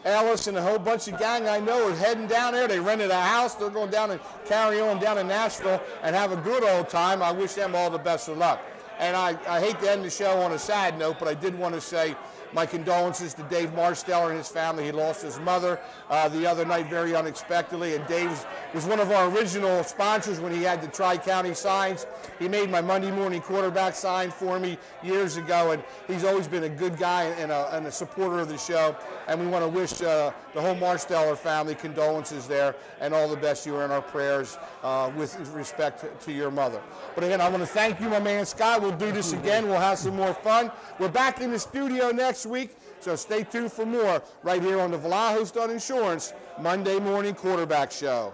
Ellis and a whole bunch of gang I know are heading down there. They rented a house. They're going down and carry on down in Nashville and have a good old time. I wish them all the best of luck. And I hate to end the show on a sad note, but I did want to say my condolences to Dave Marsteller and his family. He lost his mother the other night very unexpectedly, and Dave was one of our original sponsors when he had the Tri-County signs. He made my Monday morning quarterback sign for me years ago, and he's always been a good guy and a supporter of the show. And we want to wish the whole Marsteller family condolences there and all the best. You are in our prayers with respect to your mother. But again, I want to thank you, my man Scott. We'll do this again. We'll have some more fun. We're back in the studio next week, so stay tuned for more right here on the Vlahos Done Insurance Monday Morning Quarterback Show.